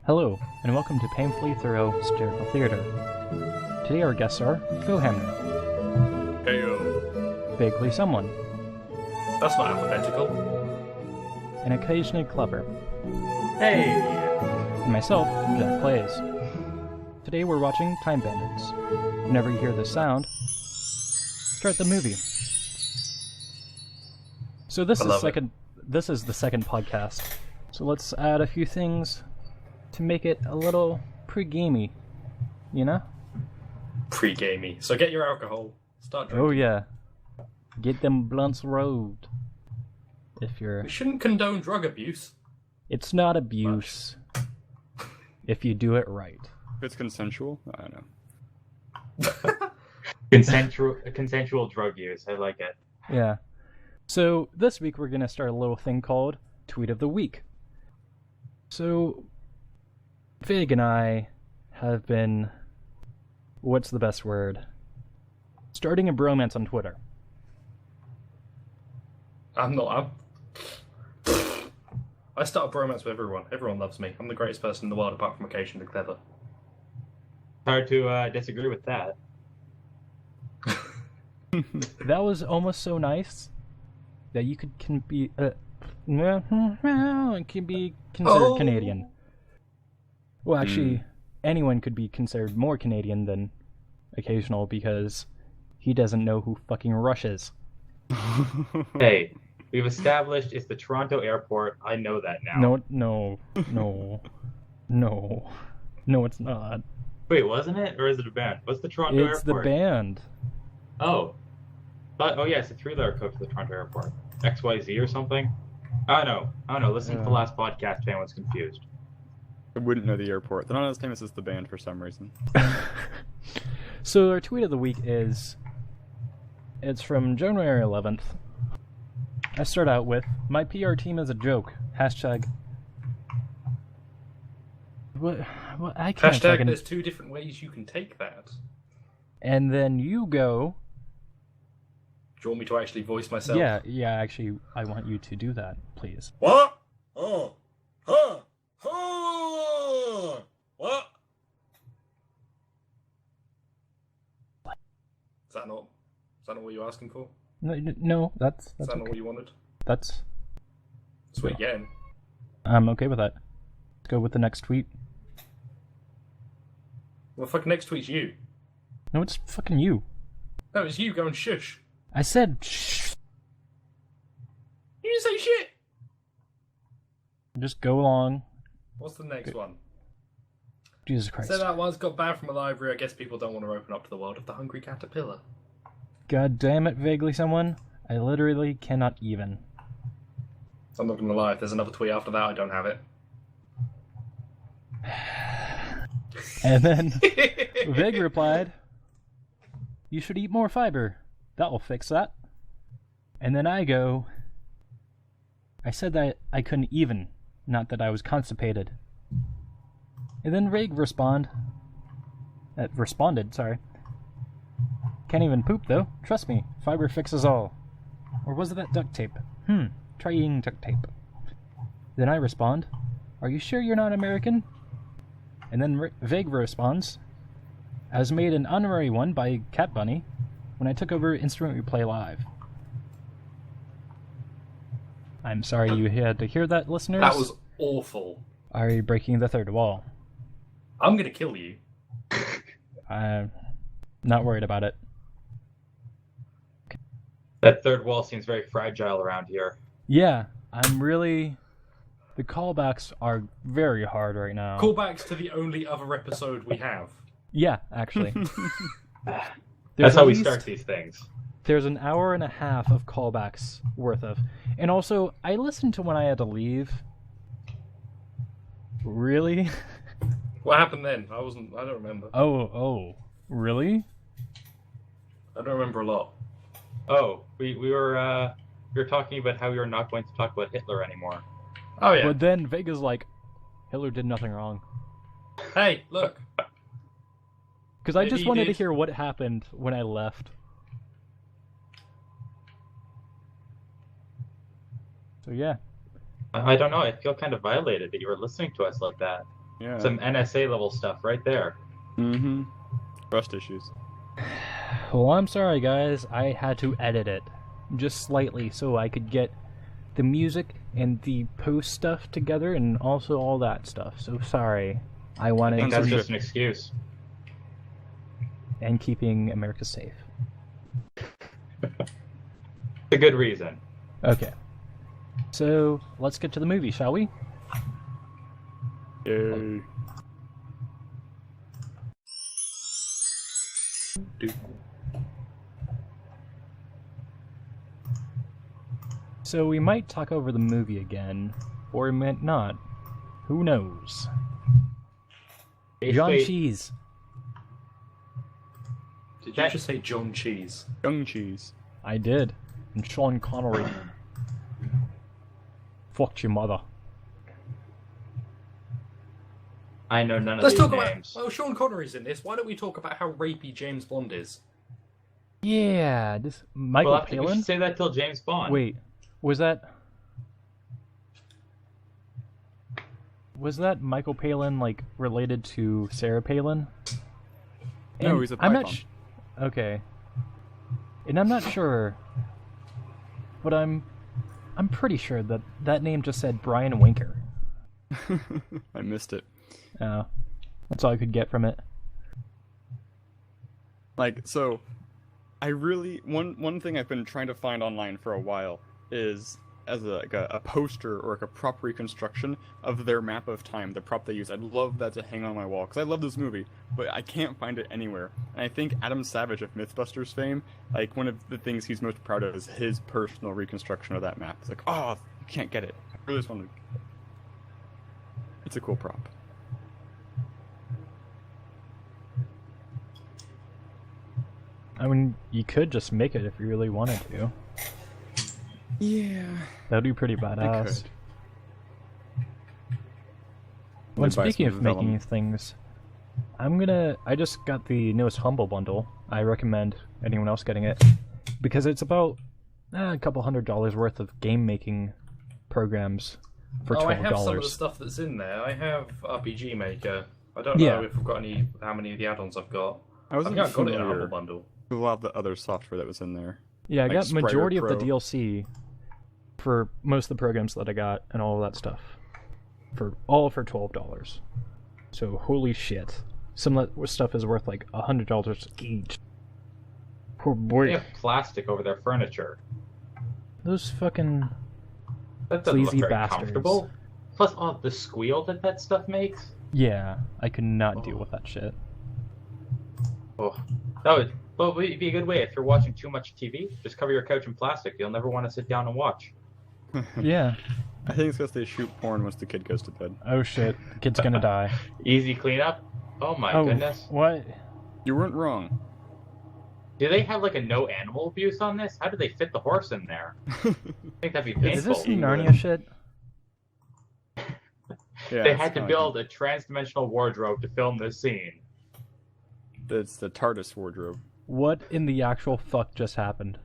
Hello, and welcome to Painfully Thorough Satirical Theater. Today our guests are Phil Hamner, Heyo. Vaguely Someone, That's not alphabetical. and occasionally Clever, Hey! and myself, Jachplays. Today we're watching Time Bandits. Whenever you hear this sound, start the movie. So this is the second podcast. So let's add a few things to make it a little pre-gamey, you know? Pre-gamey. So get your alcohol. Start drinking. Oh yeah. Get them blunts rolled. If you're... We shouldn't condone drug abuse. It's not abuse. If you do it right. If it's consensual, I don't know. Consensual drug use. I like it. Yeah. So this week we're going to start a little thing called Tweet of the Week. So Vig and I have been, what's the best word? Starting a bromance on Twitter. I start a bromance with everyone. Everyone loves me. I'm the greatest person in the world apart from occasionally Clever. Hard to disagree with that. That was almost so nice that you can be considered Canadian. Well, actually, anyone could be considered more Canadian than occasional because he doesn't know who fucking Rush is. Hey, we've established it's the Toronto airport. I know that now. No, it's not. Wait, wasn't it? Or is it a band? What's the Toronto It's the airport? band. Oh. Oh yeah, it's a three-letter code for the Toronto airport. XYZ or something? I don't know. Listen to the last podcast, everyone's confused. I wouldn't know the airport. They're not as famous as the band for some reason. So our tweet of the week it's from January 11th. I start out with, my PR team is a joke. Hashtag... What I can't Hashtag, fucking... there's two different ways you can take that. And then you go... Do you want me to actually voice myself? Yeah, actually, I want you to do that, please. What? Oh. Huh. Huh. What? Is that not what you're asking for? No, that's Is that not okay. what you wanted? That's... Sweet again. I'm okay with that. Let's go with the next tweet. Well, fuck, next tweet's you. No, it's fucking you. No, it's you going shush. I said shh. You didn't say shit. Just go along. What's the next one? Jesus Christ. So that one's got banned from a library. I guess people don't want to open up to the world of the hungry caterpillar. God damn it, Vaguely Someone. I literally cannot even. So I'm not gonna lie, if there's another tweet after that, I don't have it. And then Vig replied, you should eat more fiber. That'll fix that. And then I go, I said that I couldn't even, not that I was constipated. And then Vig responded, can't even poop though. Trust me, fiber fixes all. Or was it that duct tape? Try eating duct tape. Then I respond, are you sure you're not American? And then Vig responds, I was made an honorary one by Cat Bunny when I took over Instant Replay Live. I'm sorry you had to hear that, listeners. That was awful. Are you breaking the third wall? I'm gonna kill you. I'm not worried about it. That third wall seems very fragile around here. Yeah, I'm really... The callbacks are very hard right now. Callbacks to the only other episode we have. Yeah, actually. That's how we start these things. There's an hour and a half of callbacks worth of. And also, I listened to when I had to leave. Really? What happened then? I don't remember. Oh, really? I don't remember a lot. Oh, we were talking about how we were not going to talk about Hitler anymore. Oh yeah. But then Vega's like, Hitler did nothing wrong. Hey, look. Because I Maybe just he wanted to did. hear what happened when I left. So yeah. I don't know. I feel kind of violated that you were listening to us like that. Yeah. Some NSA level stuff right there. Mm-hmm. Trust issues. Well, I'm sorry, guys. I had to edit it just slightly so I could get the music and the post stuff together and also all that stuff. So sorry. I I wanted think to that's just an excuse. and keeping America safe. A good reason. Okay. So let's get to the movie, shall we? Yay. So we might talk over the movie again, or we might not. Who knows? John Basically, Cheese. Did you just say John Cheese? Young cheese. I did. And Sean Connery. Fucked your mother. I know none of Let's these talk names. about. Oh, Sean Connery's in this. Why don't we talk about how rapey James Bond is? Yeah, this Michael Well, we Palin. should say that till James Bond. Wait, was that Michael Palin like related to Sarah Palin? No, And he's a I'm python. not okay. And I'm not sure, but I'm pretty sure that that name just said Brian Winker. I missed it. That's all I could get from it. Like, so, I really one thing I've been trying to find online for a while is as a poster or like a prop reconstruction of their map of time, the prop they use. I'd love that to hang on my wall because I love this movie, but I can't find it anywhere. And I think Adam Savage of MythBusters fame, like one of the things he's most proud of is his personal reconstruction of that map. It's like, oh, you can't get it. I really just want to. It's a cool prop. I mean, you could just make it if you really wanted to. Yeah. That'd be pretty badass. could. When Advice speaking from of making development. things, I just got the newest Humble Bundle. I recommend anyone else getting it because it's about a couple $100 worth of game making programs for $12. I have some of the stuff that's in there. I have RPG Maker. I don't Yeah. know if I've got how many of the add-ons I've got. I I wasn't think I've got it in a familiar Humble Bundle. with a lot of the other software that was in there. Yeah, I like got Sprite or majority of the Pro. DLC for most of the programs that I got and all of that stuff for $12. So holy shit, some of that stuff is worth like $100 each. Poor boy, They have plastic over their furniture. those fucking That doesn't look Sleazy very bastards. comfortable. Plus, the squeal that stuff makes. yeah. I could not deal with that shit. Oh, that would be a good way if you're watching too much TV. Just cover your couch in plastic. You'll never want to sit down and watch. Yeah. I think it's because they shoot porn once the kid goes to bed. Oh shit, the kid's gonna die. Easy cleanup. Oh my Oh, goodness. what? You weren't wrong. Do they have like a no animal abuse on this? How do they fit the horse in there? I think that'd be Is painful. this some Narnia shit? Yeah, They it's had to kinda build a trans-dimensional wardrobe to film this scene. Like, it's the TARDIS wardrobe. What in the actual fuck just happened?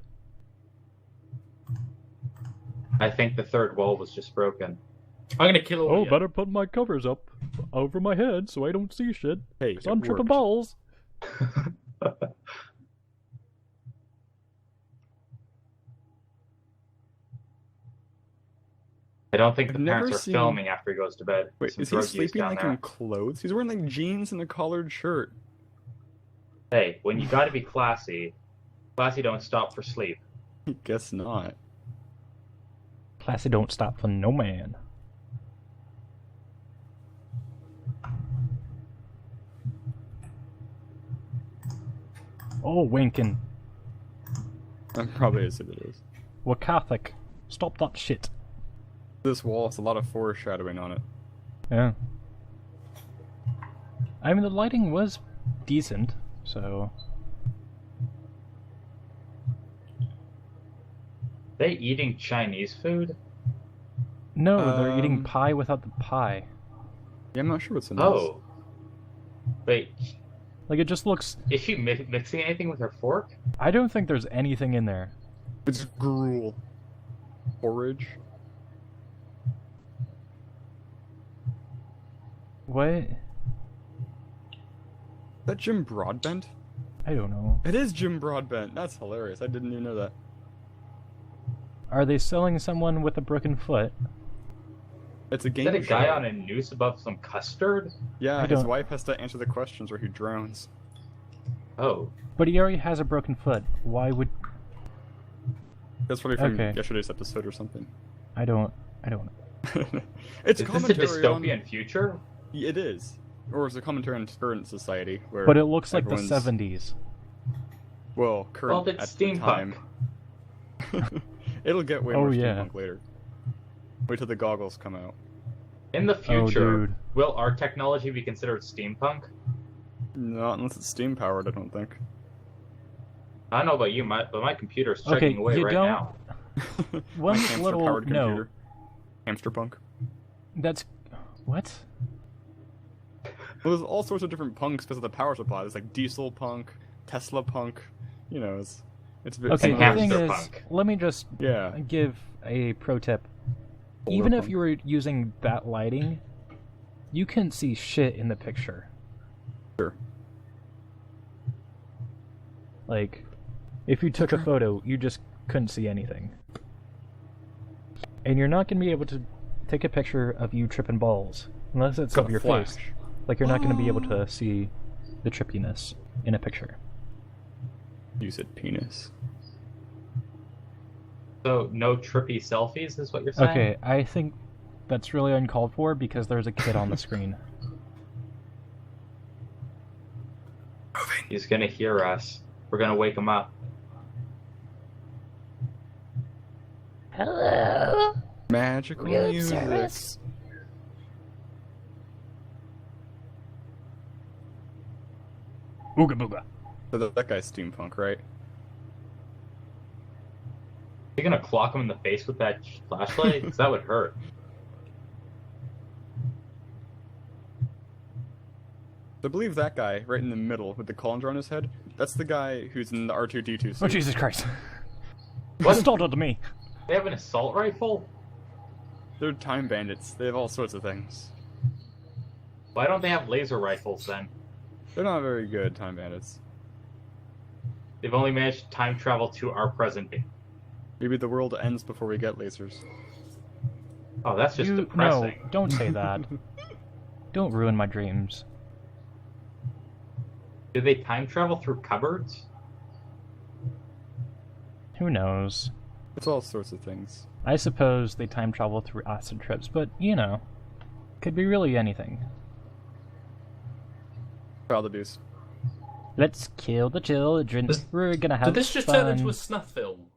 I think the third wall was just broken. I'm gonna kill all Oh, you. better put my covers up over my head so I don't see shit. Hey, 'Cause it I'm tripping worked. balls. I don't think I've the never parents are seen- filming after he goes to bed. Wait, Some is he drug use sleeping down like there. in clothes? He's wearing like jeans and a collared shirt. Hey, when you gotta be classy, classy don't stop for sleep. I guess not. Classy don't stop for no man. Oh, winking. That probably is what it is. We're Catholic. Stop that shit. This wall has a lot of foreshadowing on it. Yeah. I mean, the lighting was decent, so... They eating Chinese food? No, they're eating Um, pie without the pie. Yeah, I'm not sure what's in this. Oh. Wait, Like, it just looks... is she mixing anything with her fork? I don't think there's anything in there. It's gruel. Porridge. What? Is that Jim Broadbent? I don't know. It is Jim Broadbent. That's hilarious. I didn't even know that. Are they selling someone with a broken foot? It's a game Is that a show. guy on a noose above some custard? Yeah, I his don't- wife has to answer the questions where he drowns. Oh. But he already has a broken foot. Why would... That's probably from Okay. yesterday's episode or something. I don't know. It's Is this a commentary on... dystopian future? It is. Or it's a commentary on current society where But it looks like the everyone's- 70s. Well, current Well, it's at the steampunk. time. It'll get way Oh, more yeah. steampunk later. Wait till the goggles come out. In the Oh, future, dude. will our technology be considered steampunk? Not unless it's steam powered, I don't think. I don't know about you, but my computer's Okay, chugging away you right don't- now. One My little hamster-powered note. computer. Hamster punk. That's... What? Well, there's all sorts of different punks because of the power supply. There's like diesel punk, Tesla punk. You know, it's a bit. Okay, And the thing hamster is, punk. let me just Yeah. give a pro tip. Solar Even if punk. you were using that lighting, you couldn't see shit in the picture. Sure. Like, if you took a photo, you just couldn't see anything. And you're not going to be able to take a picture of you tripping balls, unless it's Got of a your flash. face. Like, you're not going to be able to see the trippiness in a picture. You said penis. So, no trippy selfies is what you're saying? Okay, I think that's really uncalled for because there's a kid on the screen. He's gonna hear us. We're gonna wake him up. Hello? Magical Room music. service? Ooga booga. So that guy's steampunk, right? You gonna clock him in the face with that flashlight? 'Cause that would hurt. I believe that guy right in the middle with the colander on his head. That's the guy who's in the R2D2 suit. Oh, Jesus Christ. What? Startled me. They have an assault rifle? They're time bandits. They have all sorts of things. Why don't they have laser rifles then? They're not very good time bandits. They've only managed to time travel to our present day. Maybe the world ends before we get lasers. Oh, that's just No, depressing. don't say that. Don't ruin my dreams. Do they time travel through cupboards? Who knows? It's all sorts of things. I suppose they time travel through acid trips, but, you know, could be really anything. Child abuse. Let's kill the children. Does- We're gonna have Did this just fun. turn into a snuff film?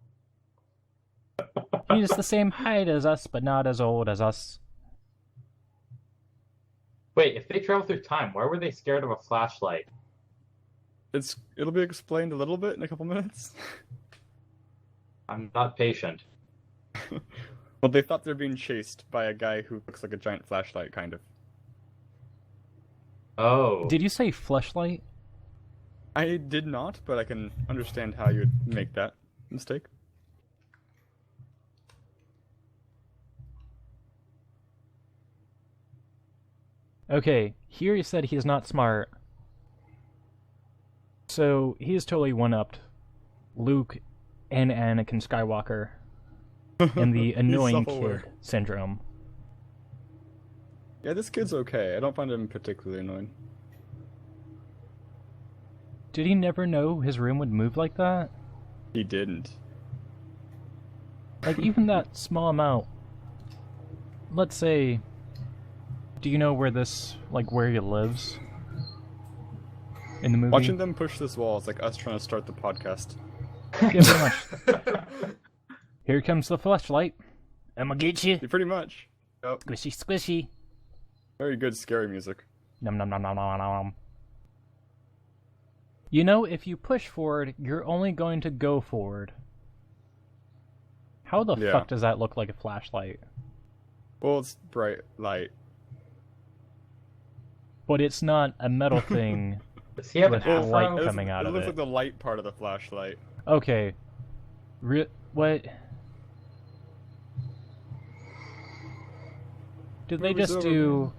He's the same height as us, but not as old as us. Wait, if they travel through time, why were they scared of a flashlight? It'll be explained a little bit in a couple minutes. I'm not patient. Well, they thought they're being chased by a guy who looks like a giant flashlight, kind of. Oh. Did you say fleshlight? I did not, but I can understand how you'd make that mistake. Okay, here he said he's not smart. So, he's totally one-upped Luke and Anakin Skywalker in the annoying self-aware. kid syndrome. Yeah, this kid's okay. I don't find him particularly annoying. Did he never know his room would move like that? He didn't. Like, even that small amount. Let's say... Do you know where this... Like, where he lives? In the movie? Watching them push this wall is like us trying to start the podcast. Yeah, pretty much. Here comes the flashlight. I'ma get you. Pretty much. Yep. Squishy, squishy. Very good scary music. Nom nom nom nom nom nom. You know, if you push forward, you're only going to go forward. How the Yeah. fuck does that look like a flashlight? Well, it's bright light. But it's not a metal thing. Does he have an With the light afro? coming out it of looks it. like the light part of the flashlight. Okay. What? Did they Movie's just over, do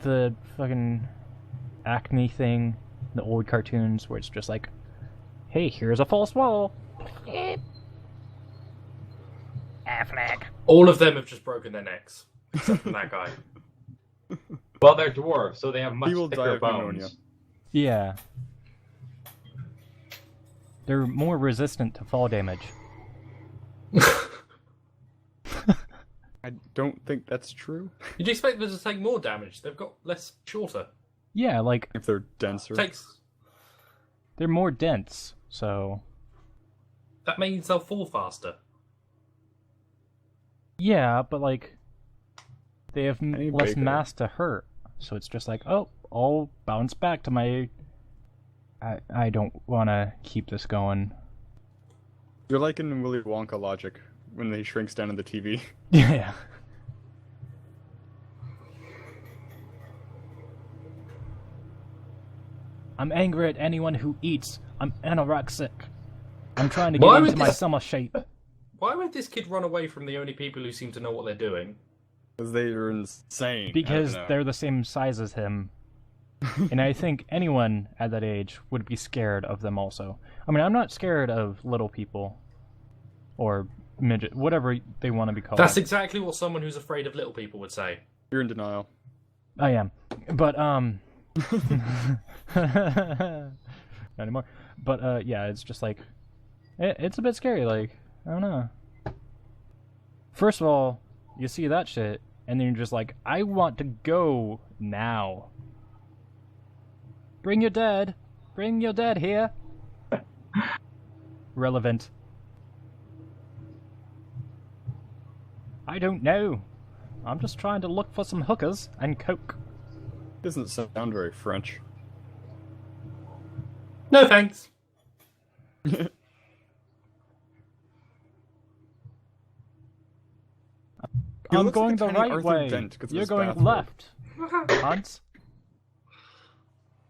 the fucking Acme thing, the old cartoons where it's just like, hey, here's a false wall. Affleck. All of them have just broken their necks, except for that guy. Well, they're dwarves, so they have much He will die thicker of pneumonia. bones. Yeah. They're more resistant to fall damage. I don't think that's true. You'd expect them to take more damage. They've got less shorter. Yeah, like, If they're denser. they're more dense, so... That means they'll fall faster. Yeah, but like, they have Any less bacon. mass to hurt, so it's just like, oh, I'll bounce back to my... I don't want to keep this going. You're like in Willy Wonka logic, when he shrinks down in the TV. Yeah. I'm angry at anyone who eats. I'm anorexic. I'm trying to Why get would into my this- summer shape. Why would this kid run away from the only people who seem to know what they're doing? Because they are insane. I Because don't know. they're the same size as him. And I think anyone at that age would be scared of them also. I mean, I'm not scared of little people. Or midget, whatever they want to be called. That's exactly what someone who's afraid of little people would say. You're in denial. I am. But, not anymore. But, yeah, it's just like, it's a bit scary, like, I don't know. First of all, you see that shit, and then you're just like, I want to go now. Bring your dad. Bring your dad here. Relevant. I don't know. I'm just trying to look for some hookers and coke. Doesn't sound very French. No thanks. I'm looks like going a the tiny right Arthur way. Dent 'cause of You're his going bathrobe. left. Hans?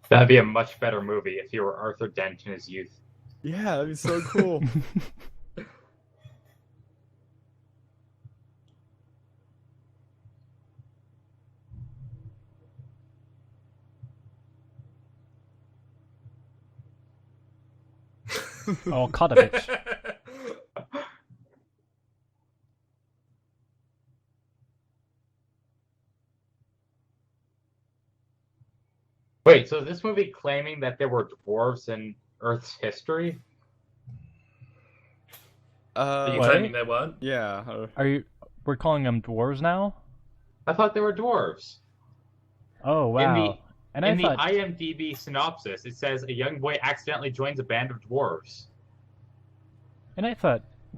That'd be a much better movie if he were Arthur Dent in his youth. Yeah, that'd be so cool. Oh, cut a bitch. Wait, so is this movie claiming that there were dwarves in Earth's history? Are you What? claiming there weren't? Yeah. We're calling them dwarves now? I thought they were dwarves. Oh, wow. And In I the thought, IMDb synopsis, it says a young boy accidentally joins a band of dwarves.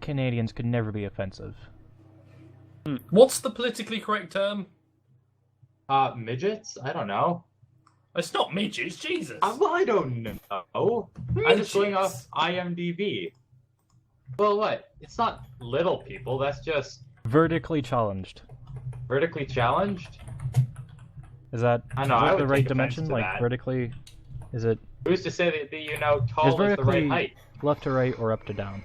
Canadians could never be offensive. What's the politically correct term? Midgets? I don't know. It's not midgets, Jesus. Well, I don't know. I'm just going off IMDb. Well, what? It's not little people, that's just Vertically challenged. vertically challenged? Is that, I know, is I that would the right take offense dimension? to Like, that. vertically? Is it Who's to say that, tall is the vertically right height? left to right or up to down?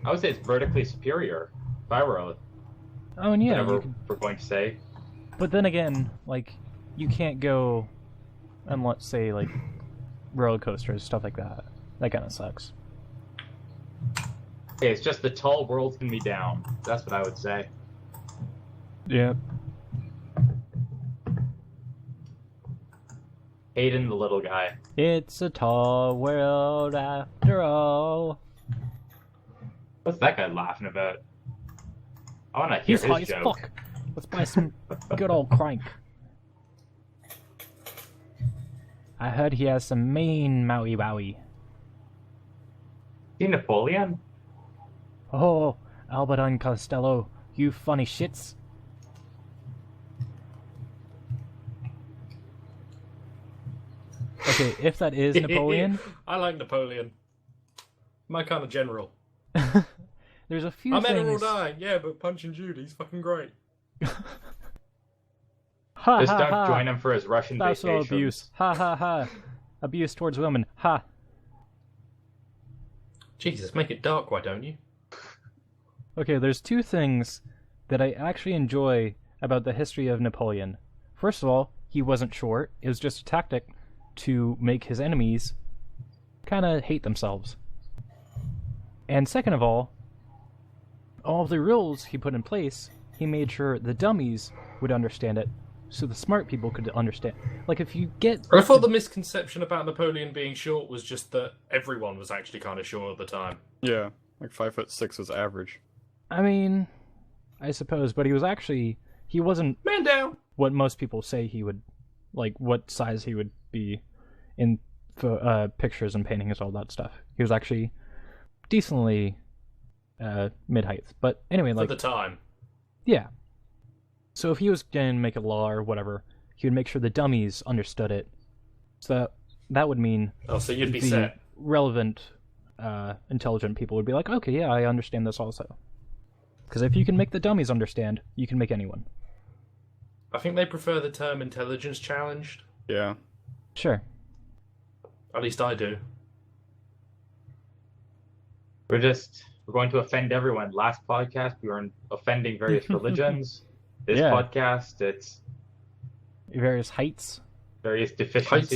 I would say it's vertically superior, if I were Oh, and yeah, whatever we're going to say. but then again, like, you can't go and let's say, like, roller coasters, stuff like that. That kind of sucks. Okay, it's just the tall world can be down. That's what I would say. Yeah. Hayden, the little guy. It's a tall world after all. What's that guy laughing about? I want to hear He's high his as joke. fuck. Let's buy some good old crank. I heard he has some mean Maui Wowie. See Napoleon? Oh, Albert and Costello, you funny shits. Okay, if that is Napoleon, I like Napoleon. My kind of general. there's a few I met her all things. die, yeah, but punching Judy's fucking great. Ha Just ha don't ha. join him for his Russian That's all vacation. abuse. Ha ha ha. Abuse towards women. Ha. Jesus, make it dark, why don't you? Okay, there's two things that I actually enjoy about the history of Napoleon. First of all, he wasn't short. It was just a tactic to make his enemies kind of hate themselves. And second of all of the rules he put in place, he made sure the dummies would understand it, so the smart people could understand. Like, if you get... I thought the misconception about Napoleon being short was just that everyone was actually kind of short at the time. Yeah, like 5'6" was average. I mean, I suppose, but he wasn't Man down! what most people say he would, like, what size he would be in pictures and paintings, all that stuff. He was actually decently mid-height. But anyway, like... For the time. Yeah. So if he was going to make a law or whatever, he would make sure the dummies understood it. So that would mean... Oh, so you'd be the set. relevant, intelligent people would be like, okay, yeah, I understand this also. Because if you can make the dummies understand, you can make anyone. I think they prefer the term intelligence challenged. Yeah. Sure. At least I do. We're going to offend everyone. Last podcast, we were offending various religions. This Yeah. podcast, it's Various heights. various Heights and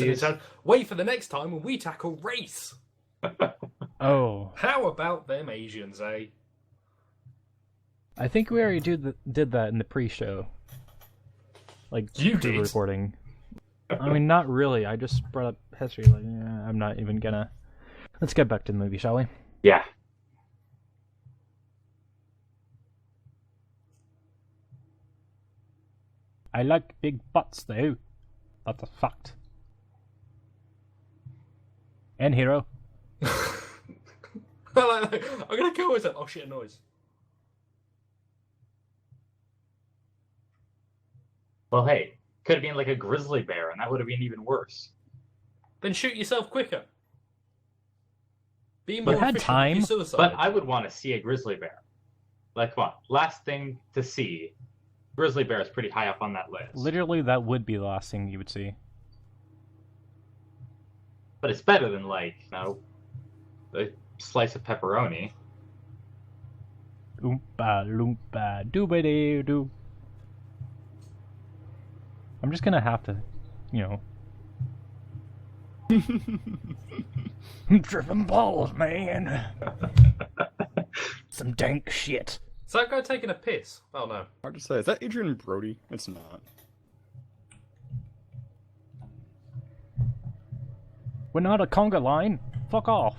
deficiencies. Wait for the next time when we tackle race. Oh. How about them Asians, eh? I think we already did that in the pre-show. Like, You the did? recording. I mean, not really. I just brought up history. Like, yeah, I'm not even gonna... Let's get back to the movie, shall we? Yeah. I like big butts, though. That's a fact. And hero. I'm gonna kill myself. Oh shit, a noise. Well, hey, could have been like a grizzly bear, and that would have been even worse. Then shoot yourself quicker. Be You more had efficient time. with your suicide. But I would want to see a grizzly bear. Like, come on, last thing to see. Grizzly bear is pretty high up on that list. Literally, that would be the last thing you would see. But it's better than, like, a slice of pepperoni. Oompa loompa doobity doo. I'm just gonna have to, driven balls, man. Some dank shit. Is that guy taking a piss? Oh no. Hard to say. Is that Adrian Brody? It's not. We're not a conga line. Fuck off.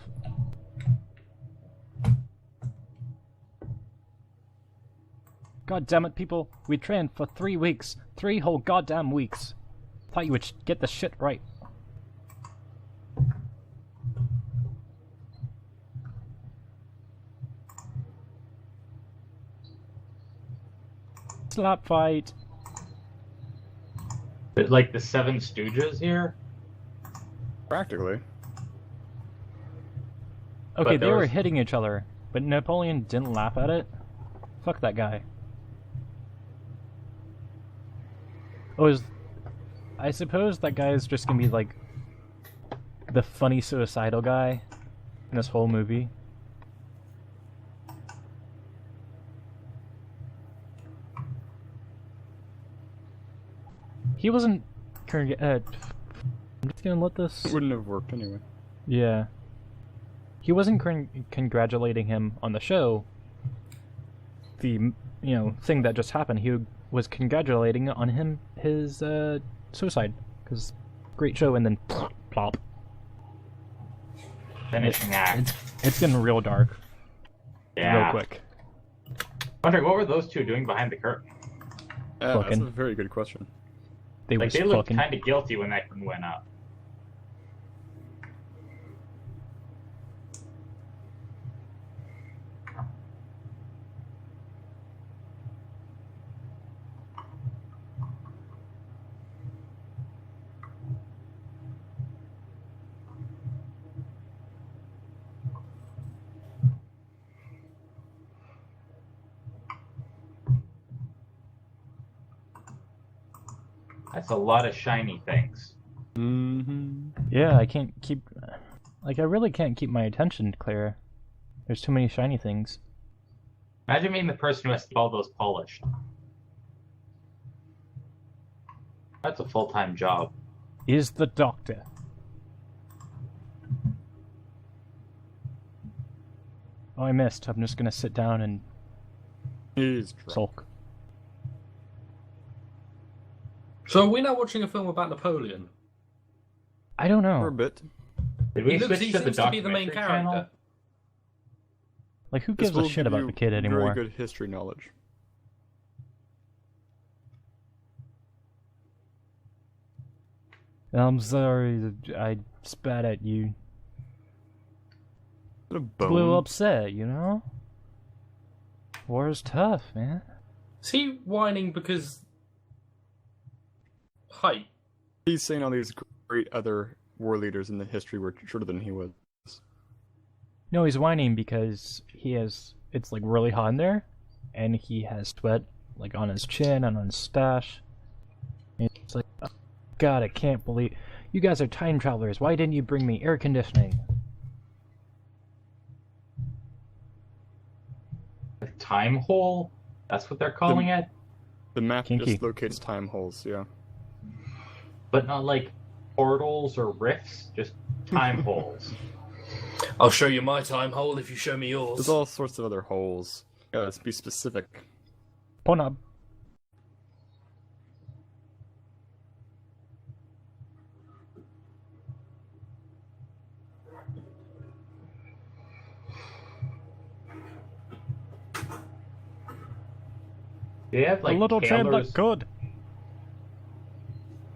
God damn it, people. We trained for 3 weeks. 3 whole goddamn weeks. Thought you would get the shit right. Slap fight. But, like, the Seven Stooges here? Practically. Okay, But they there were was- hitting each other, but Napoleon didn't laugh at it. Fuck that guy. I suppose that guy is just gonna be like the funny suicidal guy in this whole movie. He wasn't. I'm just gonna let this. It wouldn't have worked anyway. Yeah. He wasn't congratulating him on the show. The thing that just happened. He was congratulating on his suicide, because great show, and then plop. Finishing act. It's getting real dark, Yeah. real quick. Wondering, what were those two doing behind the curtain? That's a Fucking. very good question. They Like, were they looked fucking. kind of guilty when that curtain went up. That's a lot of shiny things. Mm-hmm. Yeah, I can't keep. I really can't keep my attention clear. There's too many shiny things. Imagine being the person who has to keep all those polished. That's a full-time job. Is the doctor. Oh, I missed. I'm just gonna sit down and He's drunk. sulk. So are we now watching a film about Napoleon? I don't For a know. bit. Did we He switch to the seems to be the main documentary character. channel? Like, who This gives a will shit give about you the kid anymore? Very good history knowledge. I'm sorry, I spat at you. What a bone. Blew upset, you know? War is tough, man. Is he whining because height? He's saying all these great other war leaders in the history were shorter than he was. No, he's whining because it's like really hot in there, and he has sweat like on his chin and on his stash. And it's like, oh, God, I can't believe you guys are time travelers. Why didn't you bring me air conditioning? A time hole? That's what they're calling it? The map Kinky. just locates time holes, yeah. But not like portals or rifts, just time holes. I'll show you my time hole if you show me yours. There's all sorts of other holes. Gotta be specific. Pornhub. Do they have like a little train tailors? look good.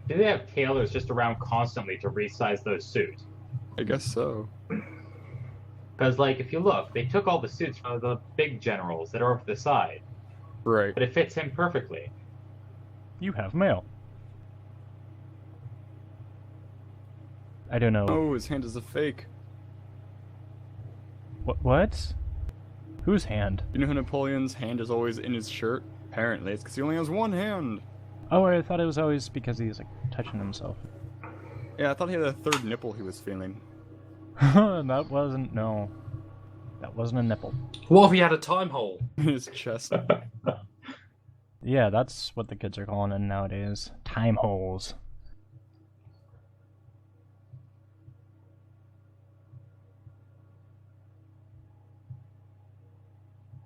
Do they have tailors just around constantly to resize those suits? I guess so. Because, like, if you look, they took all the suits from the big generals that are over the side, Right. but it fits him perfectly. You have mail. I don't know. Oh, his hand is a fake. What? Whose hand? You know how Napoleon's hand is always in his shirt? Apparently, it's because he only has one hand. Oh, I thought it was always because he's like touching himself. Yeah, I thought he had a third nipple he was feeling. That wasn't a nipple. What if he had a time hole? In his chest. Yeah, that's what the kids are calling it nowadays. Time holes.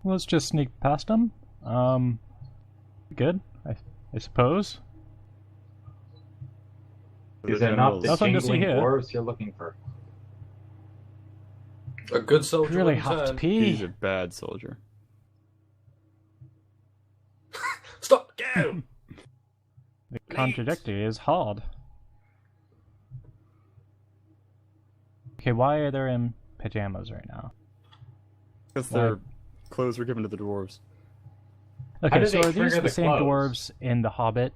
Let's just sneak past them. Good, I suppose. Is The it not generals. the Nothing to see jingling here. dwarves you're looking for? A good soldier Really wouldn't have to turn. pee. He's a bad soldier. Stop! Go! The contradictory is hard. Okay, why are they in pajamas right now? Because Why? their clothes were given to the dwarves. Okay, did so they are these trigger the the same clothes? dwarves in The Hobbit?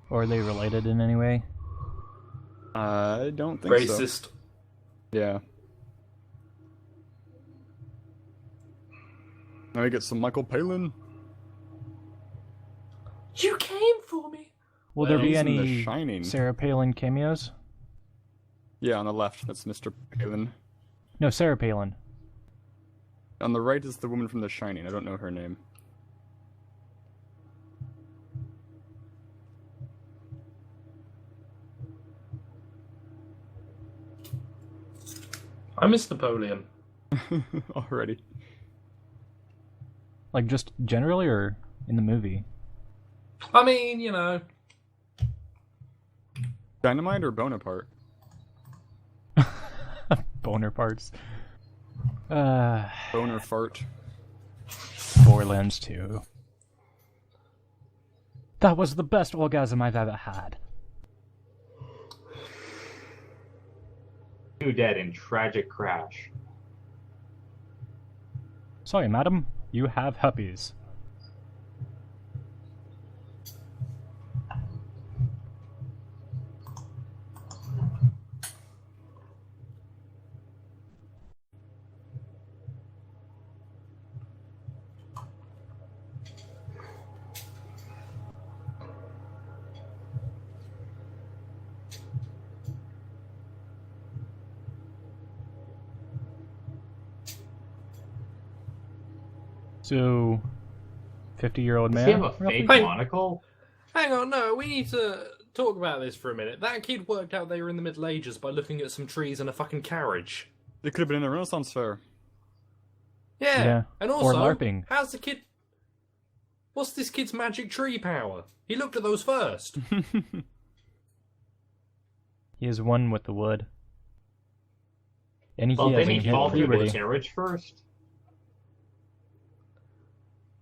Or are they related in any way? I don't think so. Racist. Yeah. Now we get some Michael Palin. You came for me. Will there be He's in The any Shining. Sarah Palin cameos? Yeah, on the left, that's Mr. Palin. No, Sarah Palin. On the right is the woman from The Shining. I don't know her name. I miss Napoleon. Already. Like, just generally or in the movie? I mean, you know. Dynamite or Bonaparte? Boner parts. Boner fart. Borderlands 2. That was the best orgasm I've ever had. 2 dead in tragic crash. Sorry, madam. You have herpes. So, 50-year-old Does man? he have a roughly? fake Hey. monocle? Hang on, no, we need to talk about this for a minute. That kid worked out they were in the Middle Ages by looking at some trees and a fucking carriage. They could have been in the Renaissance fair. Yeah. And also, or LARPing. how's the kid... What's this kid's magic tree power? He looked at those first. He is one with the wood. And he Well, hasn't didn't he hit fall through the puberty. carriage first?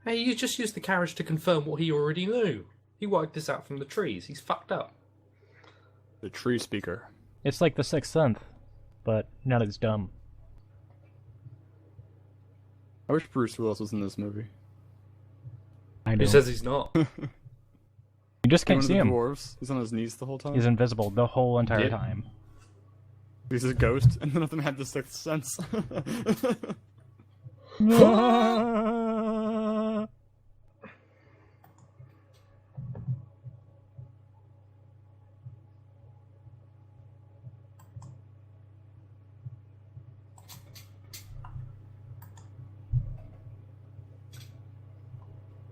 Hey, you just used the carriage to confirm what he already knew. He worked this out from the trees. He's fucked up. The tree speaker. It's like the Sixth Sense, but not as dumb. I wish Bruce Willis was in this movie. I Who do. says he's not? You just can't One of see the him. dwarves. He's on his knees the whole time. He's invisible the whole entire Yeah. time. He's a ghost, and none of them had the sixth sense.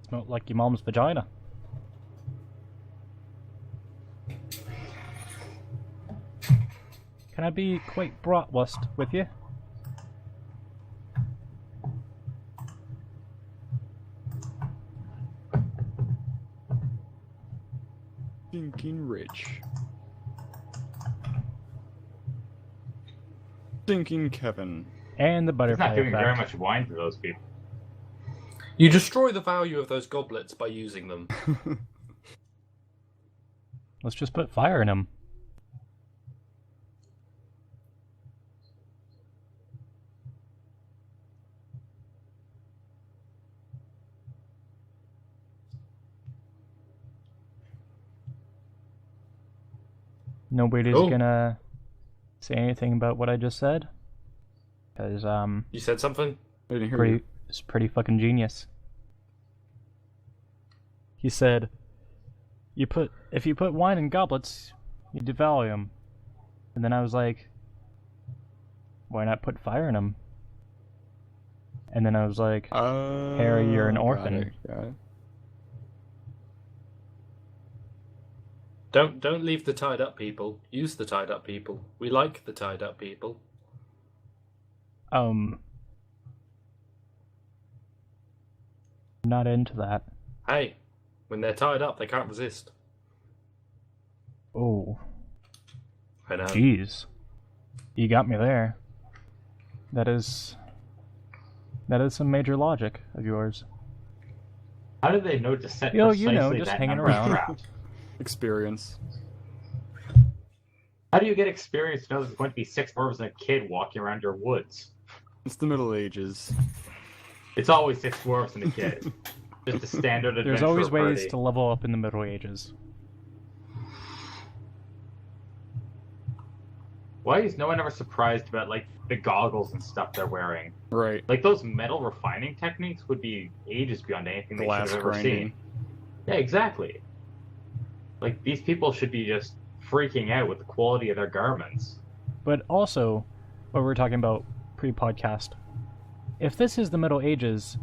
Smelled like your mom's vagina. Can I be quite bratwurst with you? Stinking rich. Stinking Kevin. And the He's butterfly not giving effect. very much wine to those people. You destroy the value of those goblets by using them. Let's just put fire in them. Nobody's Cool. gonna say anything about what I just said, because You said something? I didn't hear you. it's pretty fucking genius. He said, if you put wine in goblets, you devalue them. And then I was like, why not put fire in them? And then I was like, Harry, you're an orphan. Got it. Don't leave the tied up people. Use the tied up people. We like the tied up people. I'm not into that. Hey, when they're tied up, they can't resist. Oh, I know. jeez. You got me there. That is some major logic of yours. How did they know to set Yo, precisely you know, just that hanging number of around. traps? Experience. How do you get experience to know there's going to be 6 dwarves and a kid walking around your woods? It's the Middle Ages. It's always 6 dwarves and a kid. Just a standard adventure There's always ways party. to level up in the Middle Ages. Why is no one ever surprised about, like, the goggles and stuff they're wearing? Right. Like, those metal refining techniques would be ages beyond anything they should Glass have ever grinding. seen. Yeah, exactly. Like, these people should be just freaking out with the quality of their garments. But also, what we were talking about pre-podcast, if this is the Middle Ages,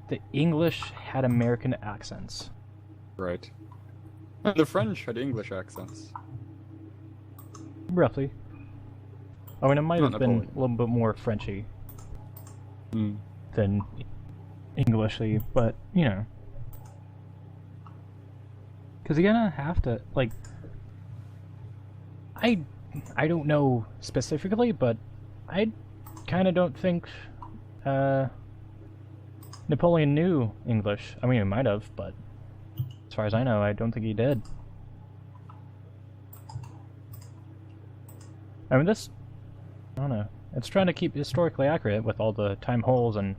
the English had American accents. Right. And the French had English accents. Roughly. I mean, it might Not have been Napoleon. a little bit more Frenchy Hmm. than Englishy, but, you know. Because you're gonna have to, like... I don't know specifically, but I kind of don't think Napoleon knew English. I mean, he might have, but as far as I know, I don't think he did. I mean, this... I don't know. It's trying to keep historically accurate with all the time holes and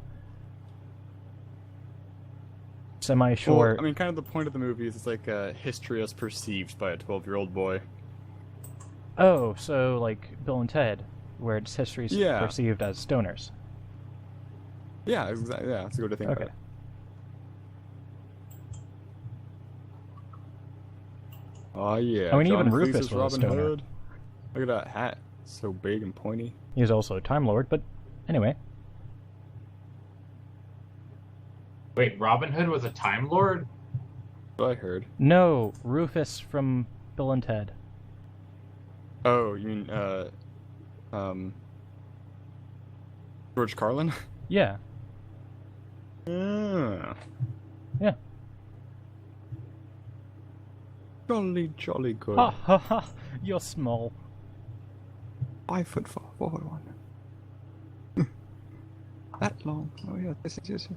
semi-short... Well, I mean, kind of the point of the movie is it's like history as perceived by a 12-year-old boy. Oh, so like Bill and Ted, where its history is Yeah. perceived as stoners. Yeah, exactly. Yeah, that's a good to think Okay. about. Oh yeah. I mean, John even Cleese Rufus is was a Robin stoner. Hood. Look at that hat, so big and pointy. He was also a Time Lord, but anyway. Wait, Robin Hood was a Time Lord? What I heard. No, Rufus from Bill and Ted. Oh, you mean, George Carlin? Yeah. Ah. Yeah. Jolly, jolly good. Ha ha ha! You're small. 5'4", 4'1". That long. Oh yeah, yes.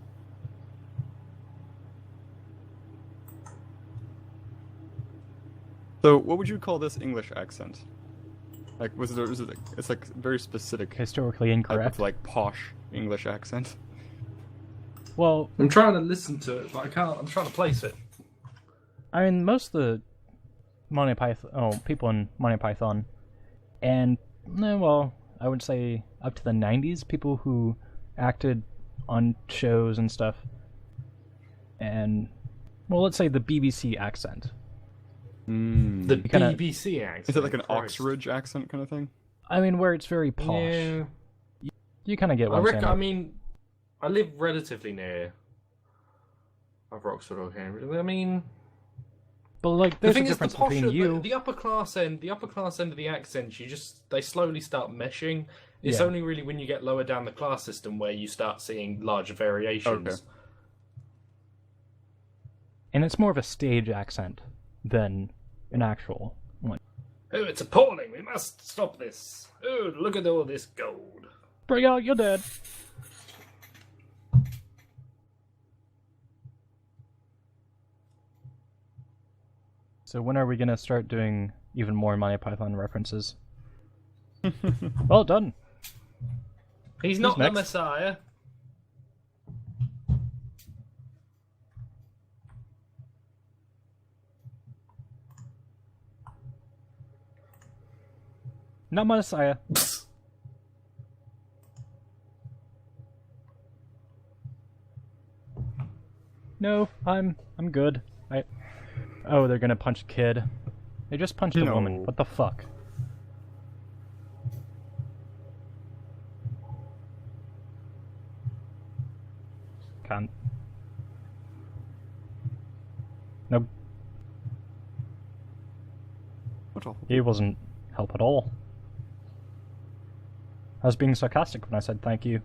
So, what would you call this English accent? Like, is it like, it's like very specific Historically type incorrect. of like posh English accent? Well, I'm trying to listen to it, but I can't. I'm trying to place it. I mean, most of the people in Monty Python, and well, I would say up to the 90s, people who acted on shows and stuff, and well, let's say the BBC accent. The kinda- BBC accent. Is it like an Christ. Oxbridge accent kind of thing? I mean, where it's very posh. Yeah. You kind of get what I I'm reckon. saying. I mean, I live relatively near Oxford or Cambridge. I mean, But like, the there's a thing is, the difference posh, between you. the upper class end of the accents, they slowly start meshing. It's Yeah. only really when you get lower down the class system where you start seeing larger variations. Okay. And it's more of a stage accent than an actual one. Oh, it's appalling! We must stop this. Oh, look at all this gold. Bring out your dead. So when are we gonna start doing even more Monty Python references? Well done. He's not the next? Messiah. Not Messiah. No, I'm good. Oh, they're gonna punch a kid. They just punched a woman. No. What the fuck? Can't. Nope. What all? He wasn't help at all. I was being sarcastic when I said thank you.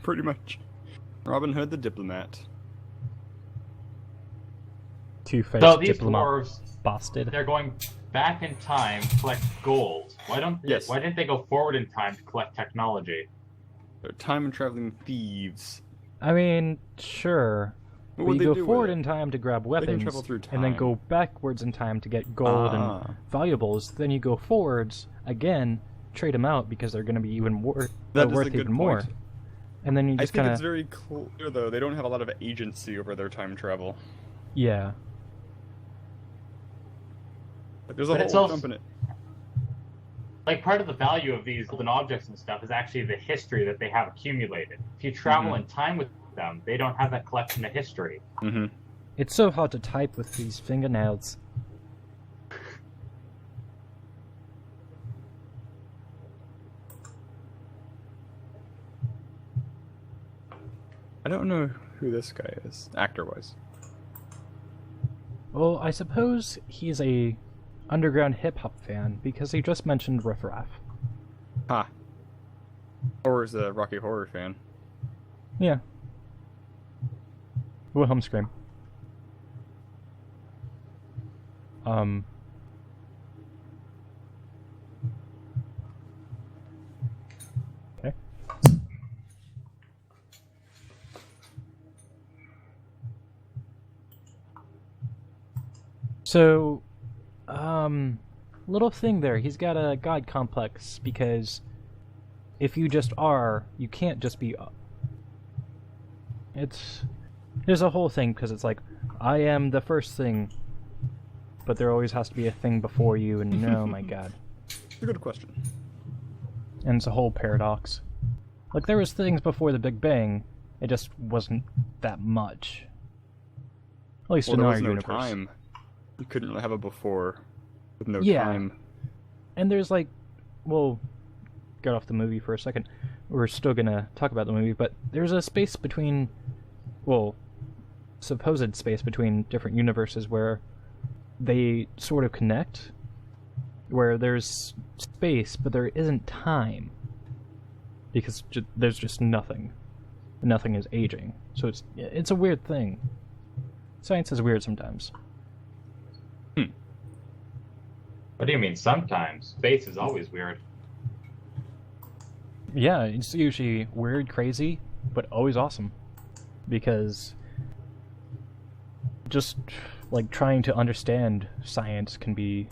Pretty much. Robin Hood the diplomat. Two-faced So these diplomat dwarves, bastard. they're going back in time to collect gold. Why didn't they go forward in time to collect technology? They're time and traveling thieves. I mean, sure. What But would you they go do forward with it? in time to grab can weapons, travel through and then time. go backwards in time to get gold Ah. and valuables. Then you go forwards again, trade them out because they're going to be even more That is a worth good even more. point. And then you I just think kind it's of very clear, though, they don't have a lot of agency over their time travel. yeah. Like, there's a But it's whole also- jump in it. Like, part of the value of these golden objects and stuff is actually the history that they have accumulated. If you travel in time with them, they don't have that collection of history. Mm-hmm. It's so hard to type with these fingernails. I don't know who this guy is, actor-wise. Well, I suppose he's a underground hip hop fan because he just mentioned Riff Raff. Ha. Or is a Rocky Horror fan. Yeah. Wilhelm Scream. Okay. So, little thing there. He's got a god complex because if you just are, you can't just be up. There's a whole thing because it's like, I am the first thing, but there always has to be a thing before you, and oh my god. It's a good question. And it's a whole paradox. Like, there was things before the Big Bang, it just wasn't that much. At least Well, in there our was no universe. time. You couldn't really have a before with no Yeah. time. And there's like, we'll get off the movie for a second. We're still gonna talk about the movie, but there's a space between, well, supposed space between different universes where they sort of connect, where there's space, but there isn't time. Because there's just nothing. Nothing is aging. So it's a weird thing. Science is weird sometimes. What do you mean sometimes? Space is always weird. Yeah, it's usually weird, crazy, but always awesome. Because just, like, trying to understand science can be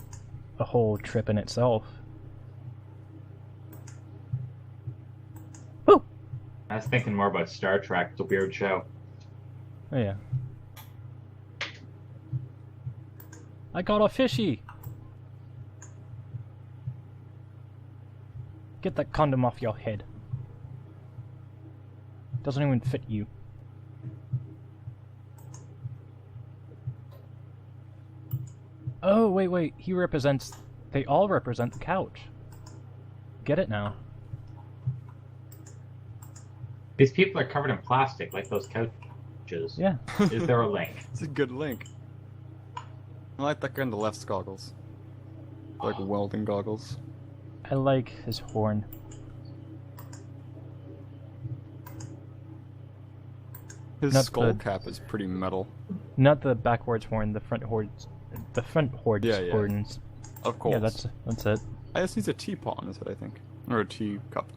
a whole trip in itself. Woo! I was thinking more about Star Trek. It's a weird show. Oh, yeah. I got a fishy! Get that condom off your head. Doesn't even fit you. Oh, wait. They all represent the couch. Get it now. These people are covered in plastic, like those couches. Yeah. Is there a link? It's a good link. I like that guy in the left's goggles. Like welding goggles. I like his horn. His Not skull the- cap is pretty metal. Not the backwards horn, the front horns. The front horns. Yeah. Horns. Of course. Yeah, that's it. I just needs a teapot on his head, I think. Or a teacup.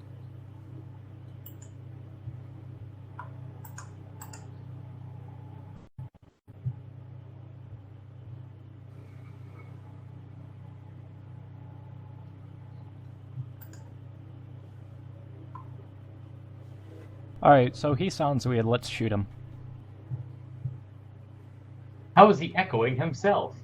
Alright, so he sounds weird. Let's shoot him. How is he echoing himself?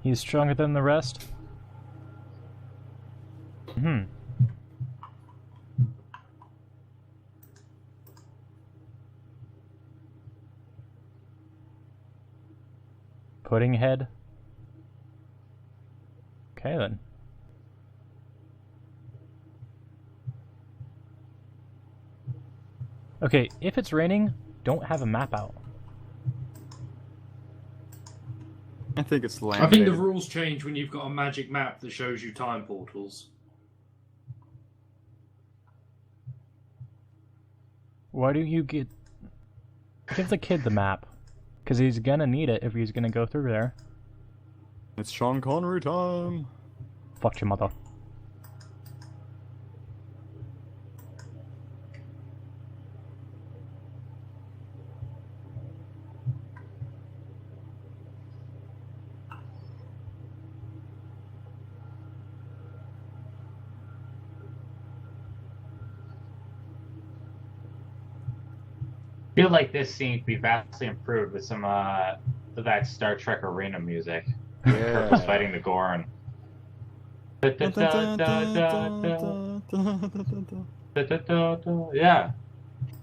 He's stronger than the rest? Pudding head? Okay then. Okay, if it's raining, don't have a map out. I think it's I laminated. think the rules change when you've got a magic map that shows you time portals. Why don't you give the kid the map? Because he's gonna need it if he's gonna go through there. It's Sean Connery time. Fuck your mother. I feel like this scene could be vastly improved with some of that Star Trek arena music. Purple's fighting the Gorn. Yeah.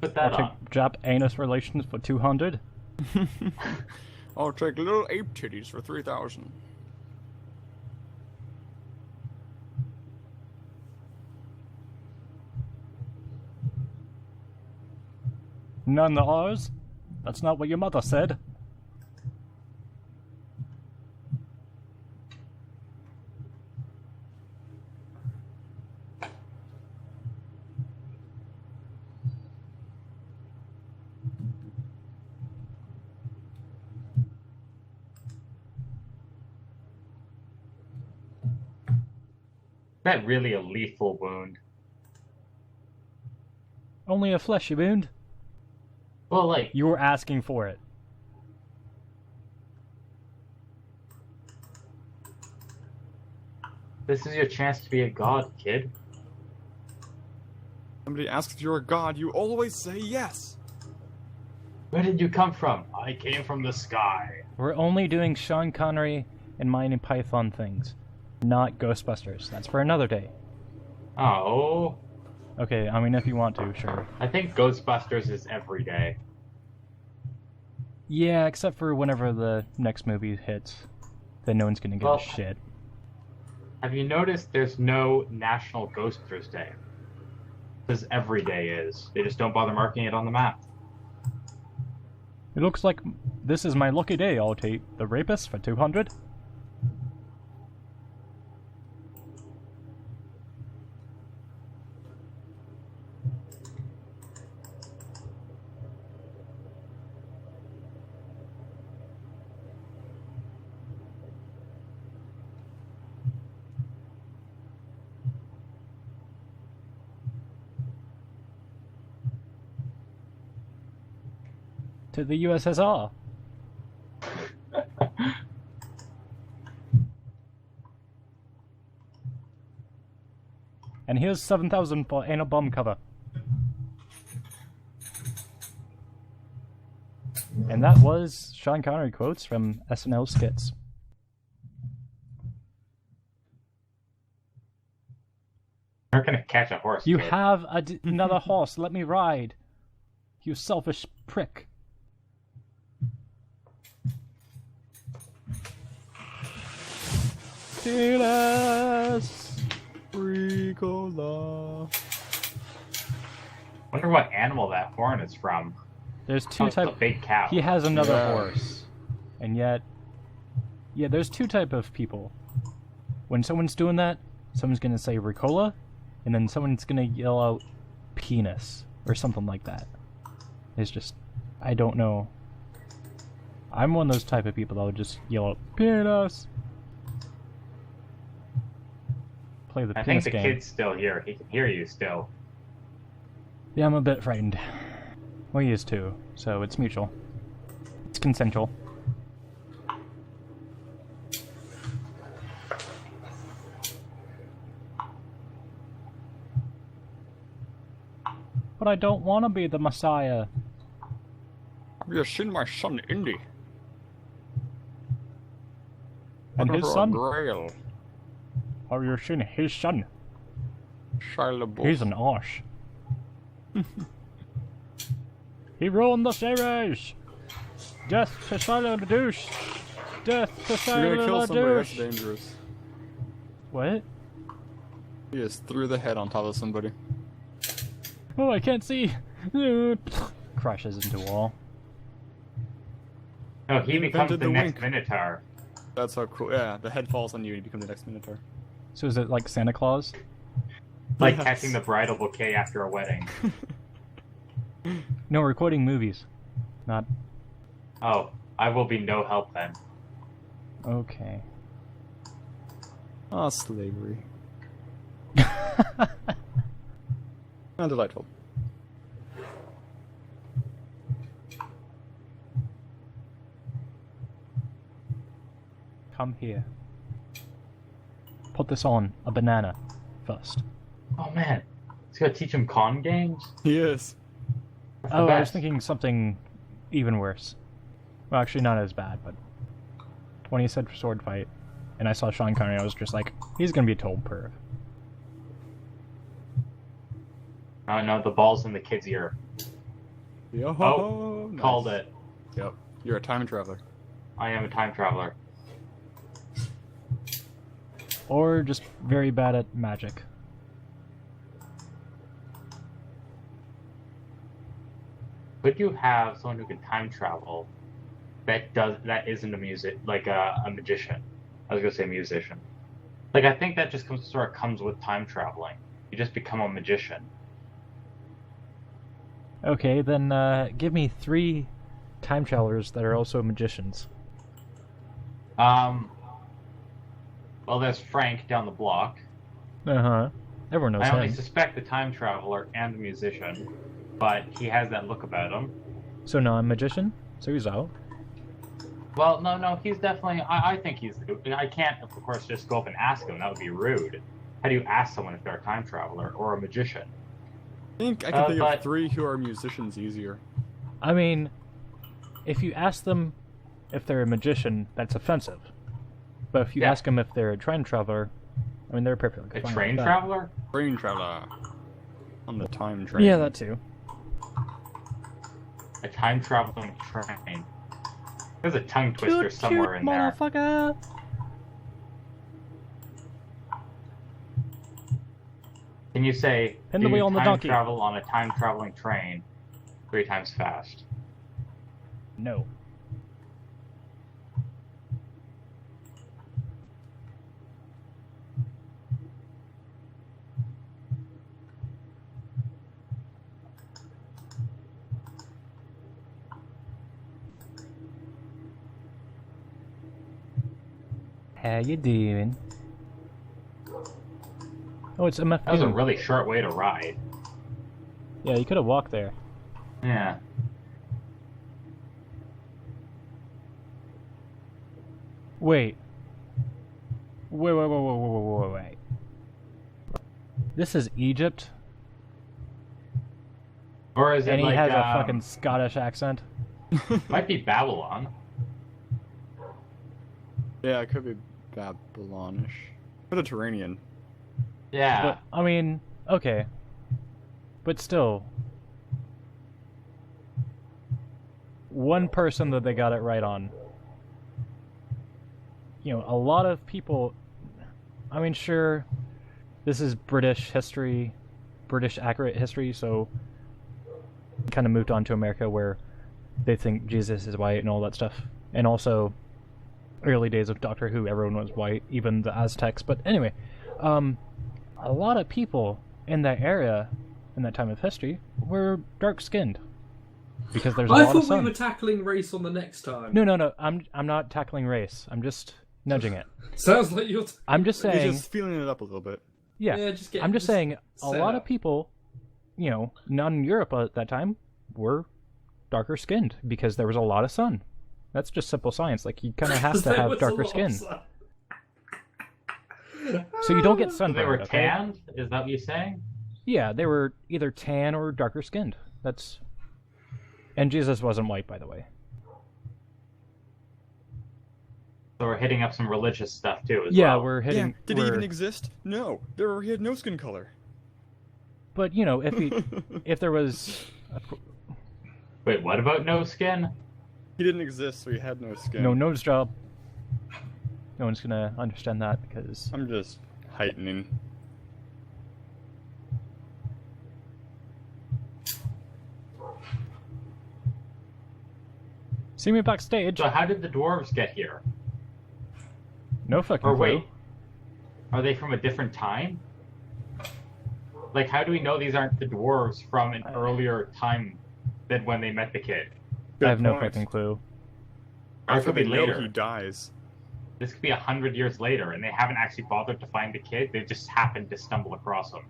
Put that I'll on. take Jap anus relations for 200. I'll take little ape titties for 3,000. None the ours? That's not what your mother said. That really a lethal wound. Only a fleshy wound. Well, like, You were asking for it. this is your chance to be a god, kid. Somebody asks if you're a god, you always say yes. Where did you come from? I came from the sky. We're only doing Sean Connery and Monty Python things, not Ghostbusters. That's for another day. Oh, Okay, I mean, if you want to, sure. I think Ghostbusters is every day. Yeah, except for whenever the next movie hits, then no one's gonna give a shit. Have you noticed there's no National Ghost Thursday? Because every day is. They just don't bother marking it on the map. It looks like this is my lucky day. I'll take the rapist for 200. To the USSR. And here's 7,000 for anal bomb cover. And that was Sean Connery quotes from SNL skits. You're gonna catch a horse. You kid. have another horse. Let me ride. You selfish prick. Penis! Ricola. Wonder what animal that horn is from. There's two It's a types. big cow. He has another Yeah. horse, and yet, yeah, there's two type of people. When someone's doing that, someone's gonna say Ricola, and then someone's gonna yell out penis or something like that. It's just, I don't know. I'm one of those type of people that would just yell out penis. Play the I think penis the game. kid's still here. He can hear you still. Yeah, I'm a bit frightened. Well, he is too, so it's mutual. It's consensual. But I don't want to be the Messiah. Have you seen my son, Indy? And his son? Grail. Have you seen his son? Shia LaBeouf. He's an arse. He ruined the series! Death to Shia LaBeouf! Death to You're Shia gonna kill somebody, that's LaBeouf! dangerous. What? He just threw the head on top of somebody. Oh, I can't see! Crashes into wall. No, he becomes invented the the next wink. Minotaur. That's how cool. Yeah, the head falls on you and you become the next Minotaur. So is it like Santa Claus? Like Yes. catching the bridal bouquet after a wedding. No, we're quoting movies. Not... Oh, I will be no help then. Okay. Ah, slavery. Ah, delightful. Come here. Put this on a banana first. Oh man, it's gonna teach him con games? He is. That's the Oh, I was best. thinking something even worse. Well, actually not as bad, but when he said sword fight, and I saw Sean Connery, I was just like, he's gonna be a total perv. Oh no, the ball's in the kid's ear. Yo, Oh, nice. called it. Yep. You're a time traveler. I am a time traveler. Or just very bad at magic. Could you have someone who can time travel that isn't a a magician? I was gonna say musician. Like I think that just comes with time traveling. You just become a magician. Okay, then give me 3 time travelers that are also magicians. Well, there's Frank down the block. Uh-huh. Everyone knows I only him. suspect the time traveler and the musician, but he has that look about him. So no, I'm a magician? So he's out. Well, no, he's definitely. I think he's. I can't, of course, just go up and ask him. That would be rude. How do you ask someone if they're a time traveler or a magician? I think I can think but- of 3 who are musicians easier. I mean, if you ask them if they're a magician, that's offensive. But if you Yeah. ask them if they're a train traveler, I mean, they're perfectly A fine train with that. traveler? Train traveler. On the time train. Yeah, that too. A time traveling train. There's a tongue twister somewhere in there. Motherfucker! Can you say, Pin the wheel on the time donkey. travel on a time-traveling train 3 times fast? No. How you doing? Oh, it's a That was a Methuen. really short way to ride. Yeah, you could have walked there. Yeah. Wait. Wait. This is Egypt, Or is it and he like, has a fucking Scottish accent. might be Babylon. Yeah, it could be Babylonish. Mediterranean. Yeah. But, I mean, okay. But still. One person that they got it right on. You know, a lot of people... I mean, sure, this is British history, British accurate history, so... kind of moved on to America where they think Jesus is white and all that stuff. And also, early days of Doctor Who, everyone was white, even the Aztecs. But anyway, a lot of people in that area, in that time of history, were dark-skinned. Because there's a I lot of thought we sun. were tackling race on the next time. No. I'm not tackling race. I'm just nudging it. Sounds like you're... I'm just He's saying... just feeling it up a little bit. Yeah, just get, I'm just saying a set lot up. of people, you know, not in Europe at that time, were darker skinned because there was a lot of sun. That's just simple science. Like, you kind of have to There have was a darker lot of skin. sun. So you don't get So sunburned. they were okay? tanned? Is that what you're saying? Yeah, they were either tan or darker skinned. That's... And Jesus wasn't white, by the way. So we're hitting up some religious stuff too as Yeah, well. we're hitting... Yeah, did he we're- even exist? No. He had no skin color. But, you know, if there was... Wait, what about no skin? He didn't exist, so he had no skin. No nose job. No one's gonna understand that because... I'm just heightening. See me backstage. So how did the dwarves get here? No fucking Or clue. wait, are they from a different time? Like, how do we know these aren't the dwarves from an earlier time than when they met the kid? I have no point. fucking clue. Or it After could be they know later. he dies. This could be 100 years later, and they haven't actually bothered to find the kid. They just happened to stumble across him.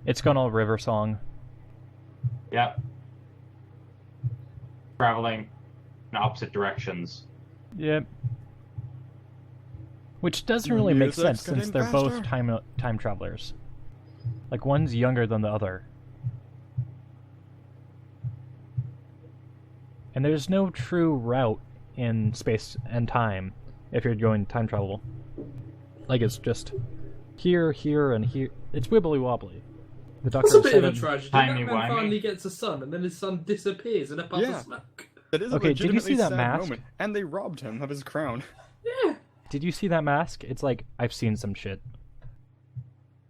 It's gone all river song. Yep. Traveling in opposite directions. Yep. Which doesn't really The make music's sense since getting they're both faster. time travelers. Like, one's younger than the other. And there's no true route in space and time if you're going time travel. Like, it's just here, here, and here. It's wibbly wobbly. The That's Doctor a bit of a said... tragedy. Timey That man wimey. finally gets a son, and then his son disappears in a puff Yeah. of smoke. That is a Okay, did you see legitimately that sad mask? moment. And they robbed him of his crown. Yeah. Did you see that mask? It's like, I've seen some shit.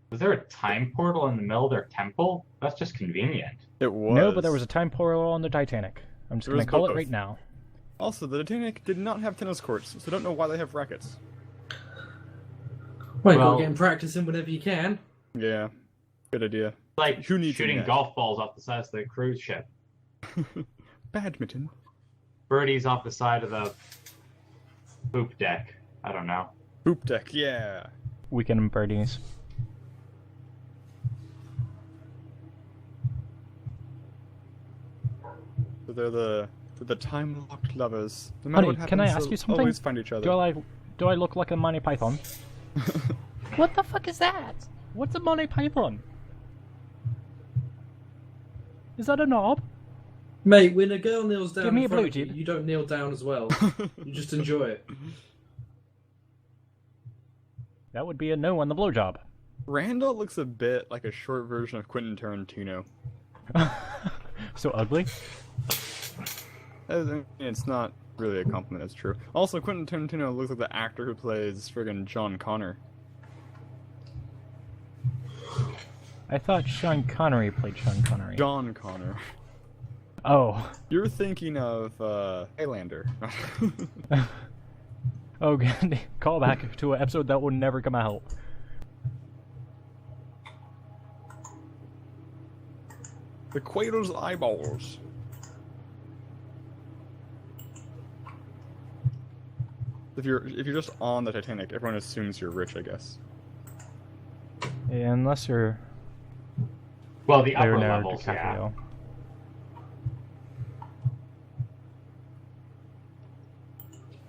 Was there a time portal in the middle of their temple? That's just convenient. It was. No, but there was a time portal on the Titanic. I'm just There gonna was call it both. right now. Also, the Titanic did not have tennis courts, so I don't know why they have rackets. Well, you Well- gotta get him practicing whenever you can. Yeah, good idea. Like Who needs a shooting net? golf balls off the side of the cruise ship. Badminton. Birdies off the side of the poop deck. I don't know. Hoop deck, yeah. Weekend in Birdies. So they're the time-locked lovers. No matter Honey, what can I happens, ask you they'll something? always find each other. Do I look like a Monty Python? What the fuck is that? What's a Monty Python? Is that a knob? Mate, when a girl kneels down Give me in a front blue of you, jib. you don't kneel down as well. You just enjoy it. That would be a no on the blowjob. Randall looks a bit like a short version of Quentin Tarantino. So ugly? I mean, it's not really a compliment, it's true. Also, Quentin Tarantino looks like the actor who plays friggin' John Connor. I thought Sean Connery played Sean Connery. John Connor. Oh. You're thinking of, Highlander. Oh, God. Call back to an episode that will never come out. The Quail's eyeballs. If you're just on the Titanic, everyone assumes you're rich, I guess. Yeah, unless you're Well, the upper Leonardo levels, yeah. DiCaprio.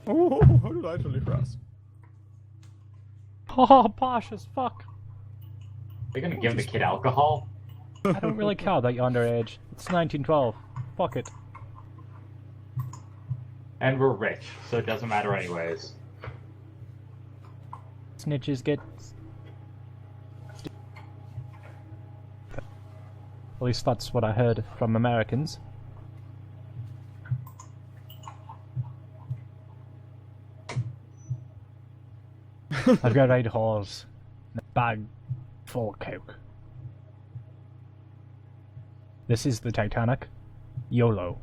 Oh, how did I totally cross? Oh, posh as fuck. They're gonna give the kid alcohol? I don't really care that you're underage. It's 1912. Fuck it. And we're rich, so it doesn't matter anyways. Snitches get... At least that's what I heard from Americans. I've got 8 whores and a bag full of coke. This is the Titanic. YOLO.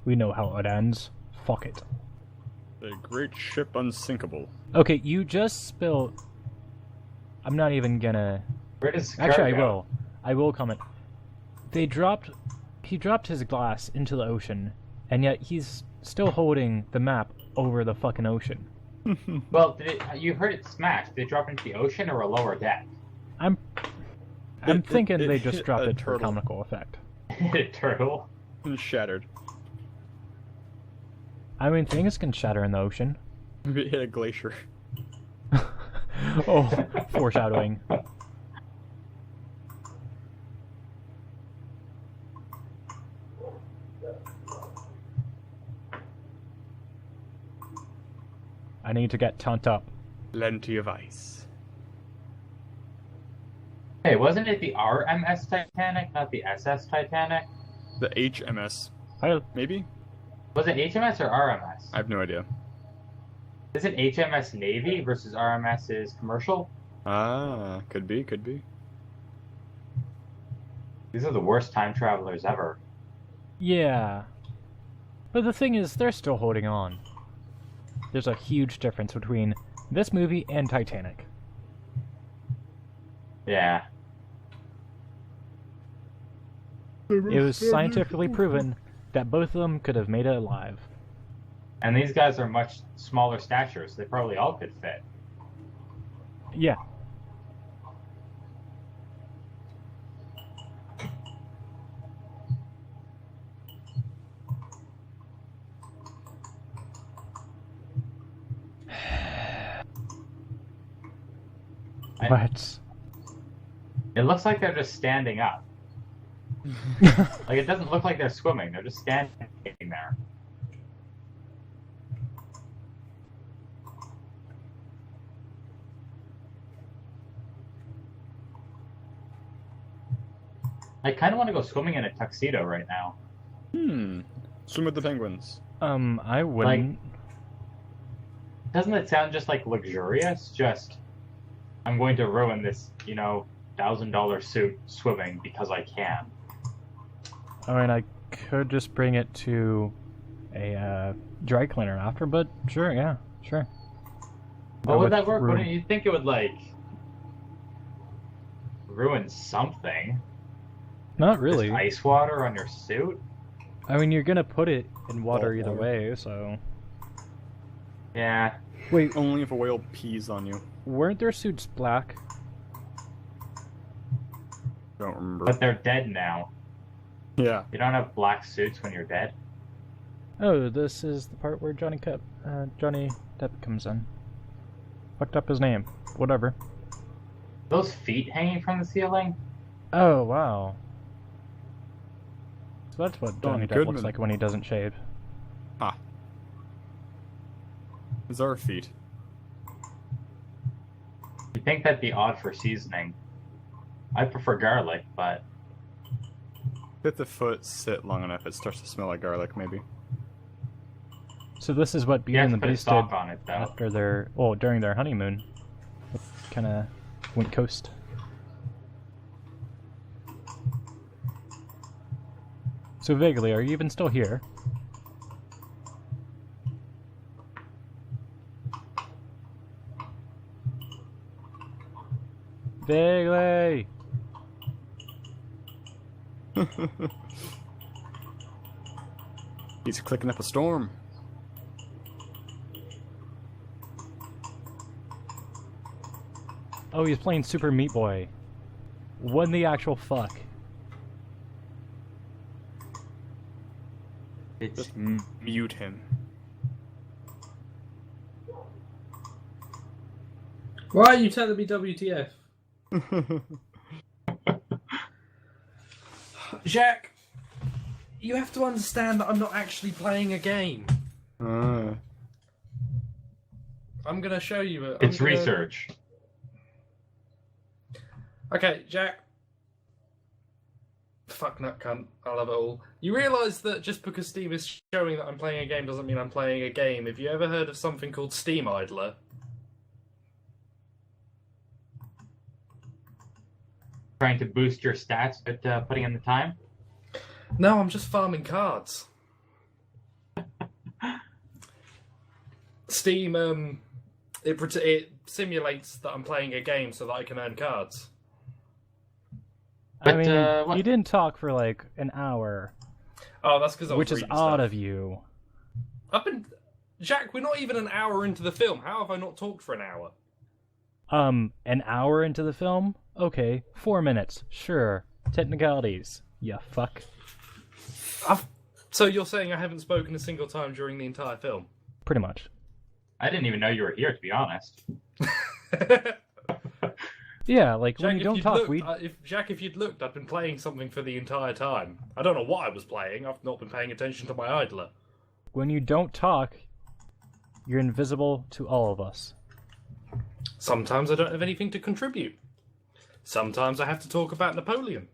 We know how it ends. Fuck it. The great ship unsinkable. Okay, you just spilled... I'm not even gonna... Where does Actually, I will. I will comment. He dropped his glass into the ocean, and yet he's still holding the map over the fucking ocean. Well, you heard it smash. Did it drop into the ocean or a lower deck? I'm thinking it they hit just dropped a it for turtle. comical effect. A turtle? Shattered. I mean, things can shatter in the ocean. Maybe it hit a glacier. Oh, foreshadowing. I need to get turned up. Plenty of ice. Hey, wasn't it the RMS Titanic, not the SS Titanic? The HMS. I, Maybe? Was it HMS or RMS? I have no idea. Isn't HMS Navy versus RMS is commercial? Ah, could be, could be. These are the worst time travelers ever. yeah. But the thing is, they're still holding on. There's a huge difference between this movie and Titanic. Yeah. It was scientifically proven that both of them could have made it alive. And these guys are much smaller statures. They probably all could fit. Yeah. What? It looks like they're just standing up. Like, it doesn't look like they're swimming. They're just standing there. I kind of want to go swimming in a tuxedo right now. Swim with the penguins. I wouldn't. Doesn't it sound just like luxurious? Just, I'm going to ruin this, $1,000 suit swimming because I can. I mean, I could just bring it to a dry cleaner after, but sure, yeah, sure. But would that work? Wouldn't you think it would, ruin something? Not really. Just ice water on your suit? I mean, you're gonna put it in water either way, so... Yeah. Wait, Only if a whale pees on you. weren't their suits black? Don't remember. But they're dead now. Yeah. You don't have black suits when you're dead? Oh, this is the part where Johnny Depp comes in. Fucked up his name. Whatever. Those feet hanging from the ceiling? Oh, wow. So that's what Johnny Depp looks Goodman. like when he doesn't shave. Ah. It's our feet. You'd think that'd be odd for seasoning. I prefer garlic, but Let the foot sit long enough, it starts to smell like garlic, maybe. So this is what You Beauty have and to the put a Beast did stock on it, though. after during their honeymoon. Kind of went coast. So vaguely, are you even still here? Vaguely! He's clicking up a storm. Oh, he's playing Super Meat Boy. What in the actual fuck? It's Just mute him. Why are you telling me WTF? Jack, you have to understand that I'm not actually playing a game. I'm gonna show you it. it's research. Okay, Jack. Fuck nut cunt. I love it all. You realise that just because Steam is showing that I'm playing a game doesn't mean I'm playing a game. Have you ever heard of something called Steam Idler? Trying to boost your stats, but putting in the time. No, I'm just farming cards. Steam, it simulates that I'm playing a game so that I can earn cards. I But, mean, what- you didn't talk for like an hour, Oh, that's because I was which is reading odd stuff. of you. Jack, we're not even an hour into the film. How have I not talked for an hour? An hour into the film? Okay, 4 minutes. Sure. Technicalities. Yeah, fuck. So you're saying I haven't spoken a single time during the entire film? Pretty much. I didn't even know you were here, to be honest. Yeah, like Jack, when you if don't you'd talk, looked, we. if you'd looked, I'd been playing something for the entire time. I don't know what I was playing. I've not been paying attention to my idler. When you don't talk, you're invisible to all of us. Sometimes I don't have anything to contribute. Sometimes I have to talk about Napoleon.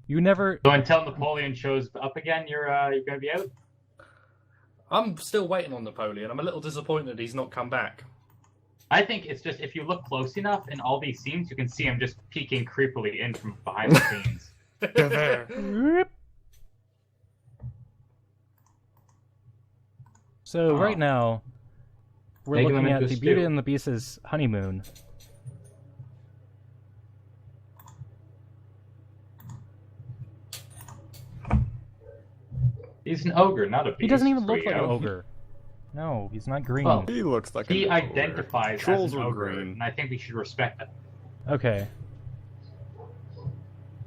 You never. So until Napoleon shows up again, you're gonna be out. I'm still waiting on Napoleon. I'm a little disappointed he's not come back. I think it's just if you look close enough in all these scenes, you can see him just peeking creepily in from behind the scenes. So Oh. right now, we're Making them looking at into the stew. Beauty and the Beast's honeymoon. He's an ogre, not a beast. He doesn't even look like an Rio. ogre. No, he's not green. Well, He looks like He an ogre. identifies Trolls as an are ogre, green. and I think we should respect that. Okay.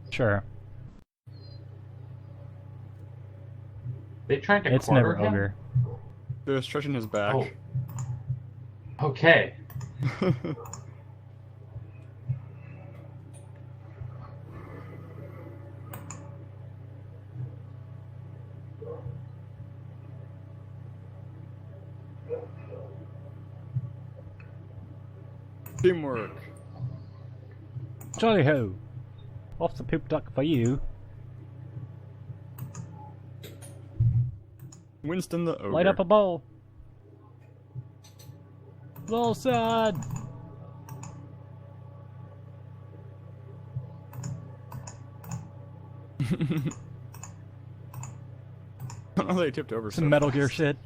Sure. They trying to It's corner never him? ogre. They're stretching his back. Oh. Okay. Teamwork. Jolly ho! Off the poop duck for you. Winston the ogre. Light up a bowl. Well said. Oh, they tipped over. Some Metal Gear shit.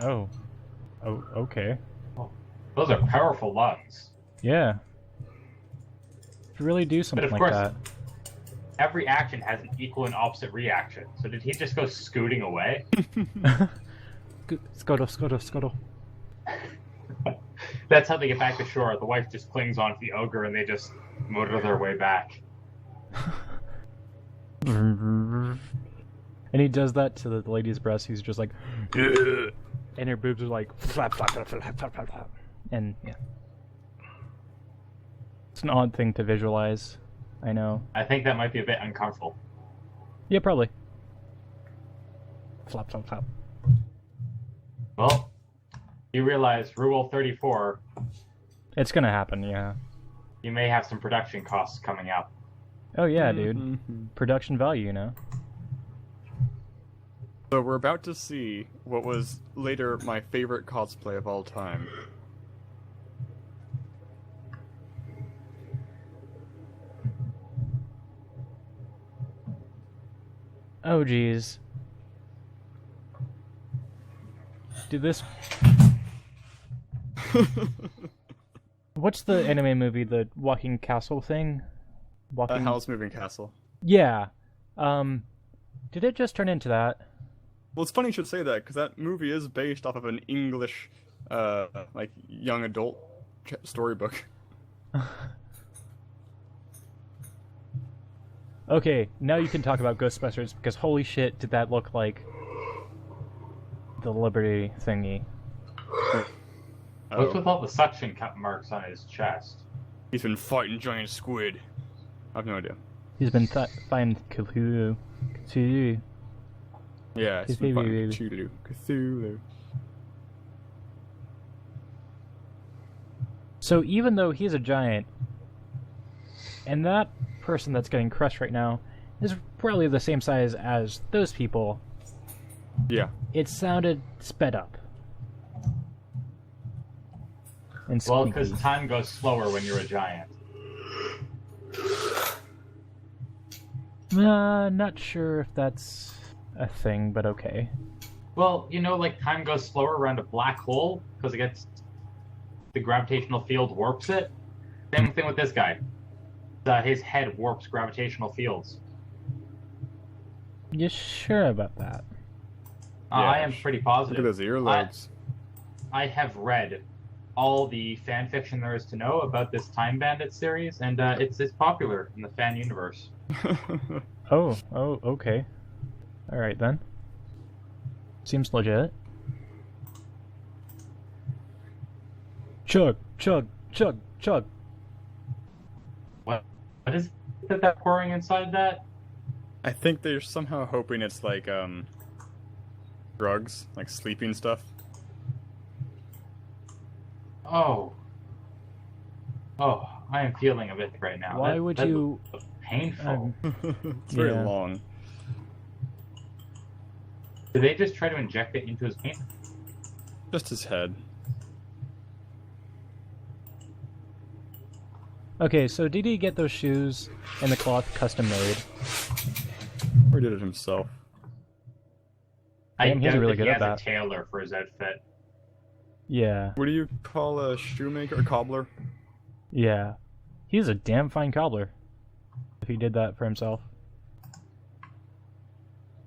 Oh. Oh, okay. Those are powerful lungs. Yeah. If you really do something of like course- that. Every action has an equal and opposite reaction. So did he just go scooting away? Scuttle, scuttle, scuttle. That's how they get back to shore. The wife just clings onto the ogre and they just motor their way back. And he does that to the lady's breast. He's just like, "Ugh," and her boobs are like, flap, flap, flap, flap, flap, flap, flap. And yeah, it's an odd thing to visualize. I know. I think that might be a bit uncomfortable. Yeah, probably. Flop, flop, flop. Well, you realize Rule 34, It's gonna happen, yeah. you may have some production costs coming up. Oh yeah, dude. Production value, you know? So we're about to see what was later my favorite cosplay of all time. Oh, jeez. Dude, this... What's the anime movie, the walking castle thing? Walking... Howl's Moving Castle. Yeah. Did it just turn into that? Well, it's funny you should say that, because that movie is based off of an English, like, young adult storybook. Okay, now you can talk about Ghostbusters, because holy shit, did that look like the Liberty thingy. What's with all the suction cut marks on his chest? He's been fighting giant squid. I have no idea. He's been fighting Cthulhu. Cthulhu. Yeah, he's His been baby, fighting baby. Cthulhu. So even though he's a giant, and that person that's getting crushed right now is probably the same size as those people, Yeah. it sounded sped up. And Well, squeaky. because time goes slower when you're a giant. Not sure if that's a thing, but okay. Well, you know, like time goes slower around a black hole because it gets the gravitational field warps it. Same thing with this guy. His head warps gravitational fields. You sure about that? I am pretty Look positive. at those earlobes. I have read all the fan fiction there is to know about this Time Bandit series, and it's popular in the fan universe. Oh, okay. Alright then. Seems legit. Chug, chug, chug, chug. What is that pouring inside that? I think they're somehow hoping it's like, drugs, like sleeping stuff. Oh, I am feeling a bit right now. Why would you... looks painful. It's very Yeah. long. Did they just try to inject it into his vein? Just his head. Okay, so did he get those shoes and the cloth custom made? Or did it himself? I Damn, he's doubt really that good he at has that. a tailor for his outfit. Yeah, What do you call a shoemaker? A cobbler? yeah. He's a damn fine cobbler. If he did that for himself.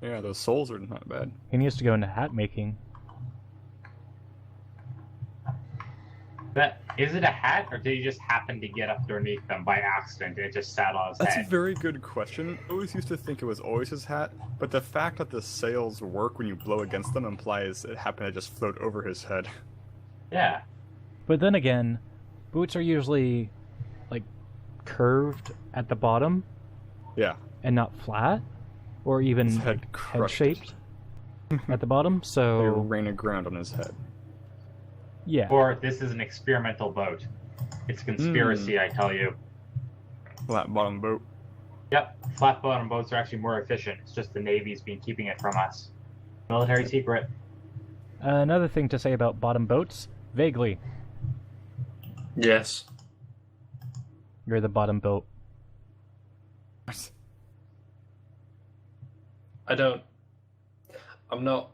Yeah, those soles are not bad. He needs to go into hat making. Is it a hat, or did he just happen to get underneath them by accident and it just sat on his That's a head? very good question. I always used to think it was always his hat, but the fact that the sails work when you blow against them implies it happened to just float over his head. Yeah. But then again, boots are usually, like, curved at the bottom Yeah. and not flat, or even His head like, crushed head-shaped at the bottom, They so... rain aground on his head. Yeah. Or this is an experimental boat. It's a conspiracy, I tell you. Flat bottom boat. Yep, flat bottom boats are actually more efficient. It's just the Navy's been keeping it from us. Military secret. Another thing to say about bottom boats, vaguely. Yes. You're the bottom boat. I'm not.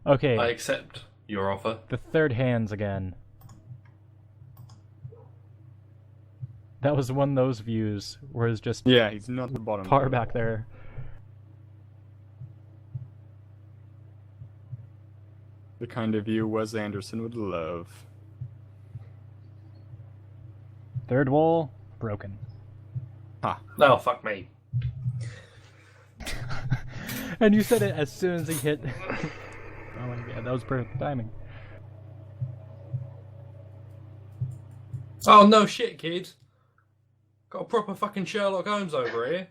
Okay, I accept your offer. the third hands again. That was one of those views where it's just Yeah, he's not the bottom far boat. back there. The kind of view Wes Anderson would love. Third wall, broken. No, fuck me. And you said it as soon as he hit... Oh my god, that was perfect timing. Oh no shit, kid. Got a proper fucking Sherlock Holmes over here.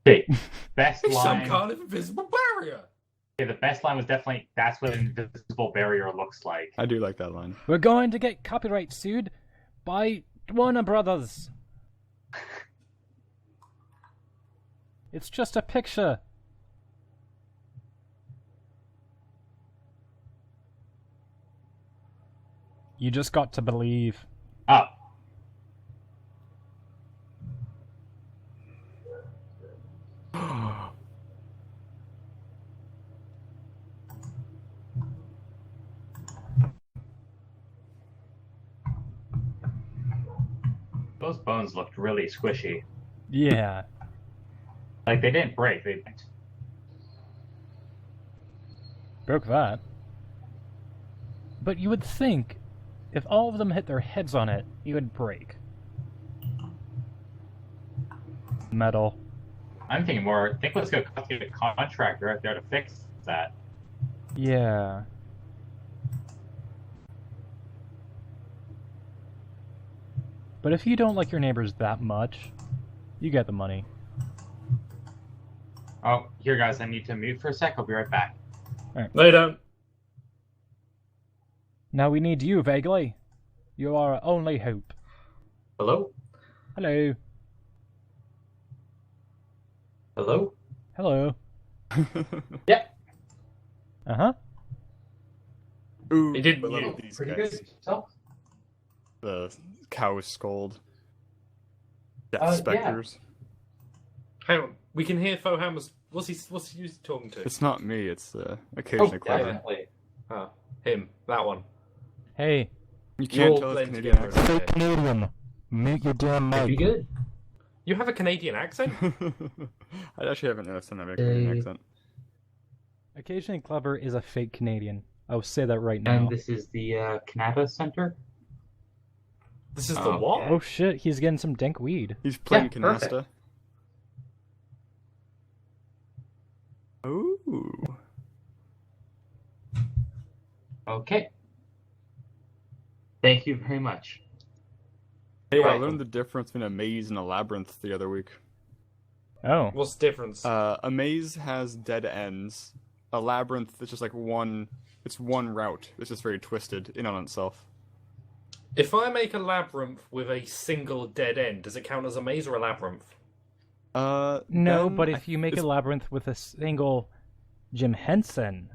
Okay, best It's some line. kind of invisible barrier. Okay, the best line was definitely, "That's what an invisible barrier looks like." I do like that line. We're going to get copyright sued by Warner Brothers. It's just a picture. You just got to believe. Oh. Those bones looked really squishy. Yeah. Like, they didn't break. They Broke that. But you would think, if all of them hit their heads on it, it would break. Metal. I'm thinking more, I think let's go get a contractor out there to fix that. Yeah. But if you don't like your neighbors that much, you get the money. Oh, here guys, I need to mute for a sec. I'll be right back. They don't. Now we need you, Vaguely. You are our only hope. Hello? Hello. Hello? Hello. Yeah. Uh-huh. Ooh, He did I love you. these Pretty guys. good. So? The cow scold. Death Yeah. specters. Hang on. We can hear Fohammer's. What's he talking to? It's not me. It's Oh, occasionally clever. definitely. Oh, him. That one. Hey. You You can't all tell it's blend Canadian together. accent. Okay. Canadian. Mute your damn Pretty good. You have a Canadian accent? I actually haven't noticed that I have a Canadian accent. Occasionally Clever is a fake Canadian. I'll say that right now. And this is the Canada Center? This is the Oh, what? Oh shit, he's getting some dank weed. He's playing Yeah, perfect. canasta. Ooh. Okay. Thank you very much. Hey, I Right. learned the difference between a maze and a labyrinth the other week. Oh. What's the difference? A maze has dead ends. A labyrinth is just like one. It's one route. It's just very twisted in on itself. If I make a labyrinth with a single dead end, does it count as a maze or a labyrinth? No, then but if you make a it's- labyrinth with a single Jim Henson,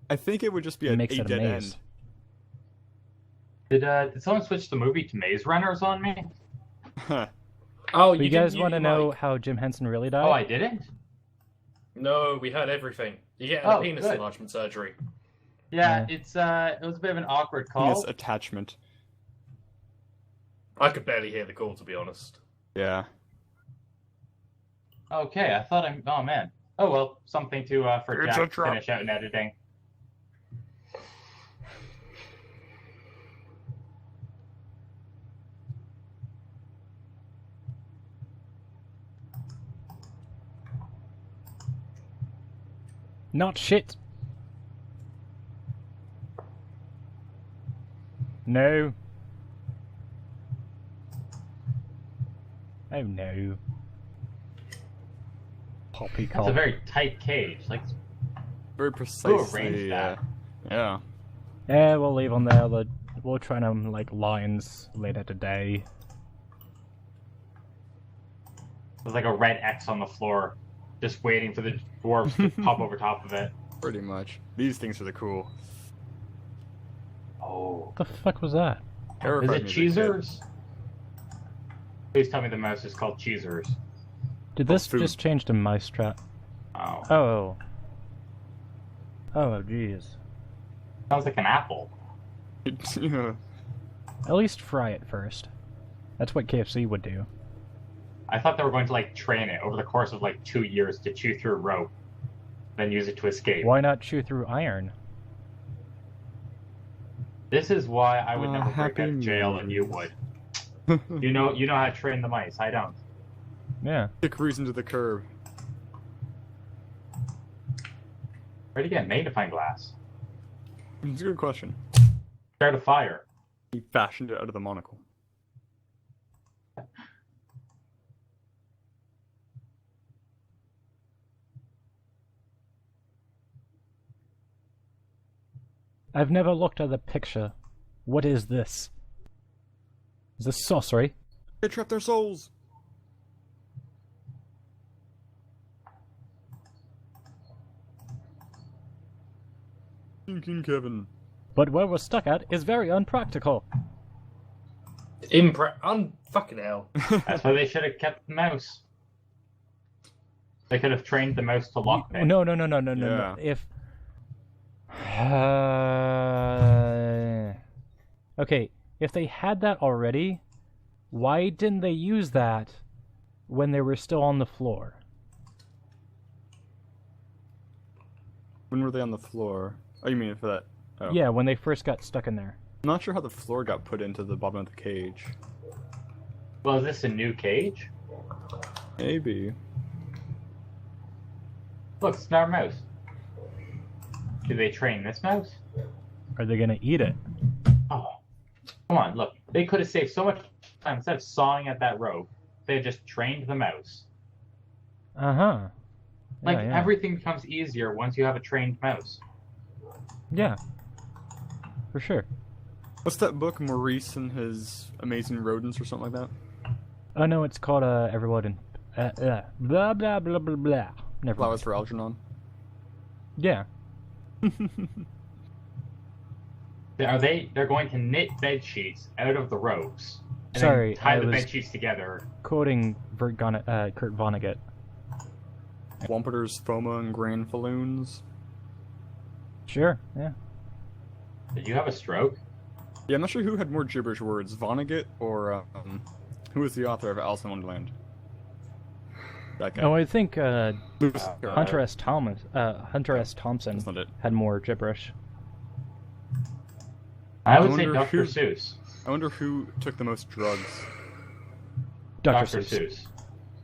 I think it would just be it a makes it a dead maze. Did someone switch the movie to Maze Runners on me? end. Oh, But you didn't guys want to really know like- how Jim Henson really died? Oh, I didn't? No, we heard everything. You get Oh, a penis good. enlargement surgery. Yeah, Yeah. it was a bit of an awkward call. Penis attachment. I could barely hear the call, to be honest. Yeah. Okay, I thought oh man. Oh well, something to for It's Jack a to trap. finish out in editing. Not shit. No. Oh no. That's Poppycock. a very tight cage. Like, Very precisely. arrange that? Yeah. Yeah, we'll leave on there. We'll try them like lines later today. there's like a red X on the floor, just waiting for the dwarves to pop over top of it. Pretty much. These things are the cool. Oh, What the fuck was that? is Terrified it me as a kid. Cheezers? Please tell me the mouse is called Cheezers. Did this food. just change to Mousetrap? Oh, Oh. Oh, jeez. sounds like an apple. Yeah. At least fry it first. That's what KFC would do. I thought they were going to like train it over the course of like 2 years to chew through rope, then use it to escape. Why not chew through iron? This is why I would never break Happy out of jail and you would. You know how to train the mice. I don't. Yeah. Kick reason to the curb. Where'd you get magnifying glass? It's a good question. Start a fire. He fashioned it out of the monocle. I've never looked at the picture. What is this? Is this sorcery? They trapped their souls! Thinking Kevin. But where we're stuck at is very unpractical. Fucking hell. That's why they should have kept the mouse. They could have trained the mouse to lock it. No. Yeah. If... Okay, if they had that already, why didn't they use that when they were still on the floor? When were they on the floor? Oh, you mean for that? Oh. Yeah, when they first got stuck in there. I'm not sure how the floor got put into the bottom of the cage. Well, is this a new cage? Maybe. Look, it's our mouse. Do they train this mouse? Are they gonna eat it? Oh, come on, look. They could have saved so much time. Instead of sawing at that rope, they had just trained the mouse. Uh-huh. Like, Yeah. everything becomes easier once you have a trained mouse. Yeah. For sure. What's that book, Maurice and His Amazing Rodents or something like that? Oh no, it's called Everwood and blah blah blah blah blah. Never Flowers mind. for Algernon. Yeah. They're going to knit bed sheets out of the ropes. And Sorry, then tie I the was bed sheets together. quoting Kurt Vonnegut. Wampeter's Foma and Grand Falloons. Sure, yeah. Did you have a stroke? Yeah, I'm not sure who had more gibberish words, Vonnegut or who was the author of Alice in Wonderland? That guy. Oh, I think Lewis Carroll. Hunter S. Thompson That's not it. had more gibberish. I would say wonder Dr. who- Seuss. I wonder who took the most drugs. Dr. Dr. Seuss.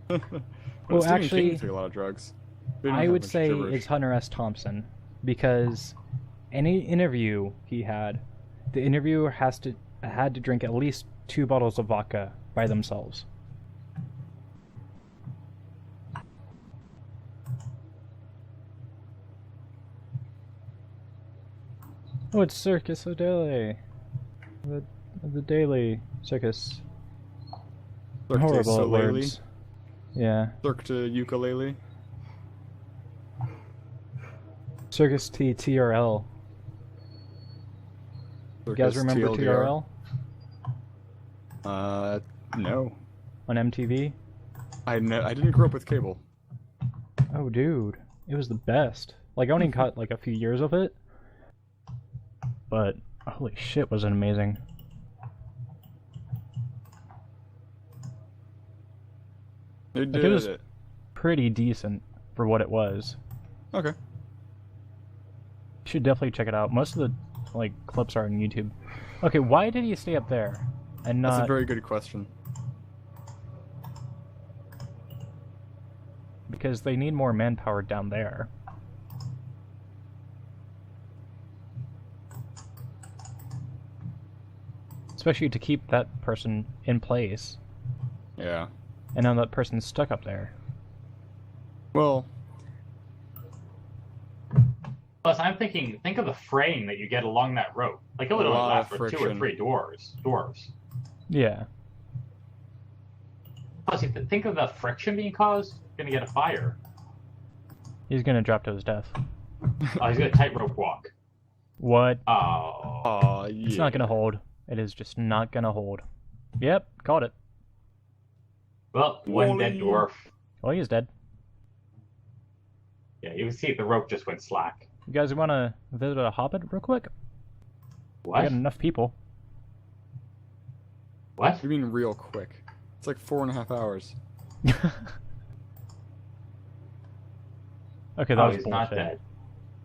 Seuss. Well, Stephen actually, King took a lot of drugs. They didn't I have would much say gibberish. it's Hunter S. Thompson, because any interview he had, the interviewer had to drink at least 2 bottles of vodka by themselves. Oh, it's Circus O'Daily. The Daily Circus. Cirque du Horrible at Soleil. words. Yeah. Cirque du Ukulele. Circus TRL. You guys Circus remember TLDR. TRL No. on MTV? I didn't grow up with cable. Oh, dude. It was the best. Like, I only caught, like, a few years of it. But, holy shit, was it amazing. They Like, did it was it. pretty decent for what it was. Okay. You should definitely check it out. Most of the, like, clips are on YouTube. Okay, why did he stay up there? And not... That's a very good question. Because they need more manpower down there. Especially to keep that person in place. Yeah. And now that person's stuck up there. Well, Plus, I'm thinking, think of the fraying that you get along that rope. Like, it would A only lot last of for 2 or friction. 3 dwarves. Yeah. Plus, if you think of the friction being caused, you're gonna get a fire. He's gonna drop to his death. Oh, he's gonna tightrope walk. What? Oh. yeah. It's not gonna hold. It is just not gonna hold. Yep, caught it. Well, one dead Wally. dwarf. Oh, he's dead. Yeah, you can see the rope just went slack. You guys wanna visit a hobbit real quick? We What? got enough people. What? You mean real quick? It's like 4.5 hours. Okay, that Oh, was he's bullshit. not dead.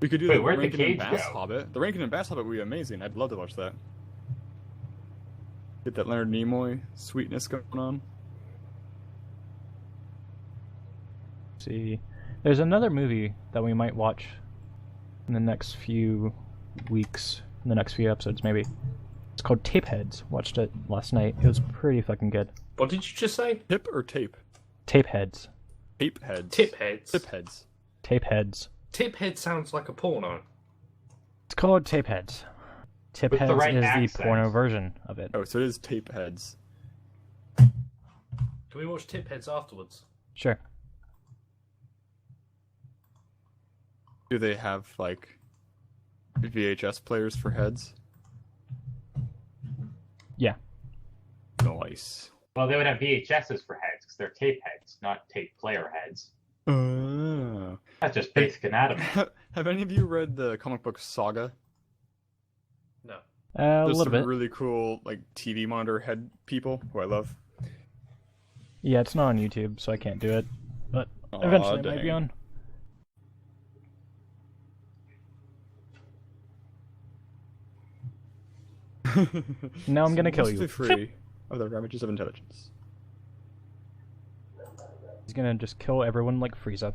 We could do Wait, the where'd the Rankin and cage Bass go? Hobbit. The Rankin and Bass Hobbit would be amazing. I'd love to watch that. Get that Leonard Nimoy sweetness going on. See, there's another movie that we might watch in the next few weeks, in the next few episodes maybe. It's called Tapeheads. Watched it last night. It was pretty fucking good. What did you just say? Tip or tape? Tapeheads. Tape heads. Tip heads. Tip heads. Tapeheads. Tip head sounds like a porno. It's called Tapeheads. Tip With the heads right is accent. the porno version of it. Oh, so it is tape heads. Can we watch Tip Heads afterwards? Sure. Do they have, like, VHS players for heads? Yeah. Nice. Well, they would have VHSs for heads because they're tape heads, not tape player heads. Oh. That's just basic anatomy. Have any of you read the comic book Saga? No. A There's little some bit. really cool, like, TV monitor head people who I love. Yeah, it's not on YouTube, so I can't do it. But Aw, eventually it might be dang. on. Now I'm gonna kill you. Mostly free of the ravages of intelligence. He's gonna just kill everyone like Frieza.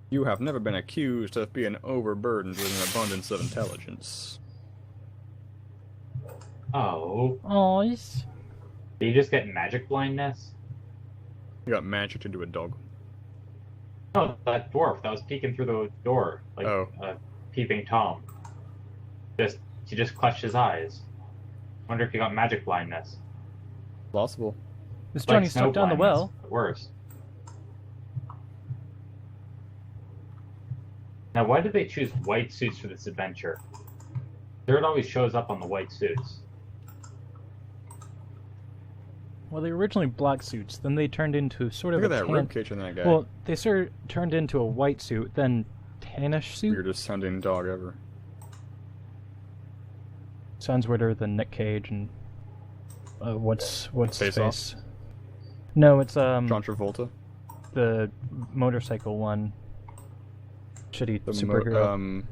You have never been accused of being overburdened with an abundance of intelligence. Oh, Oh, did you just get magic blindness? You got magicked into a dog. No, that dwarf that was peeking through the door, like Oh. peeping Tom. He just clutched his eyes. Wonder if he got magic blindness. Possible. is Like Johnny snow stuck down the blindness, well? but worse. Now, why did they choose white suits for this adventure? Dirt always shows up on the white suits. Well, they were originally black suits, then they turned into sort of Look at a that tan... ribcage in that guy. Well, they sort of turned into a white suit, then tannish suit. Weirdest sounding dog ever. Sounds weirder than Nick Cage and what's his Face Off? face? No, it's John Travolta. the motorcycle one. Shitty The superhero.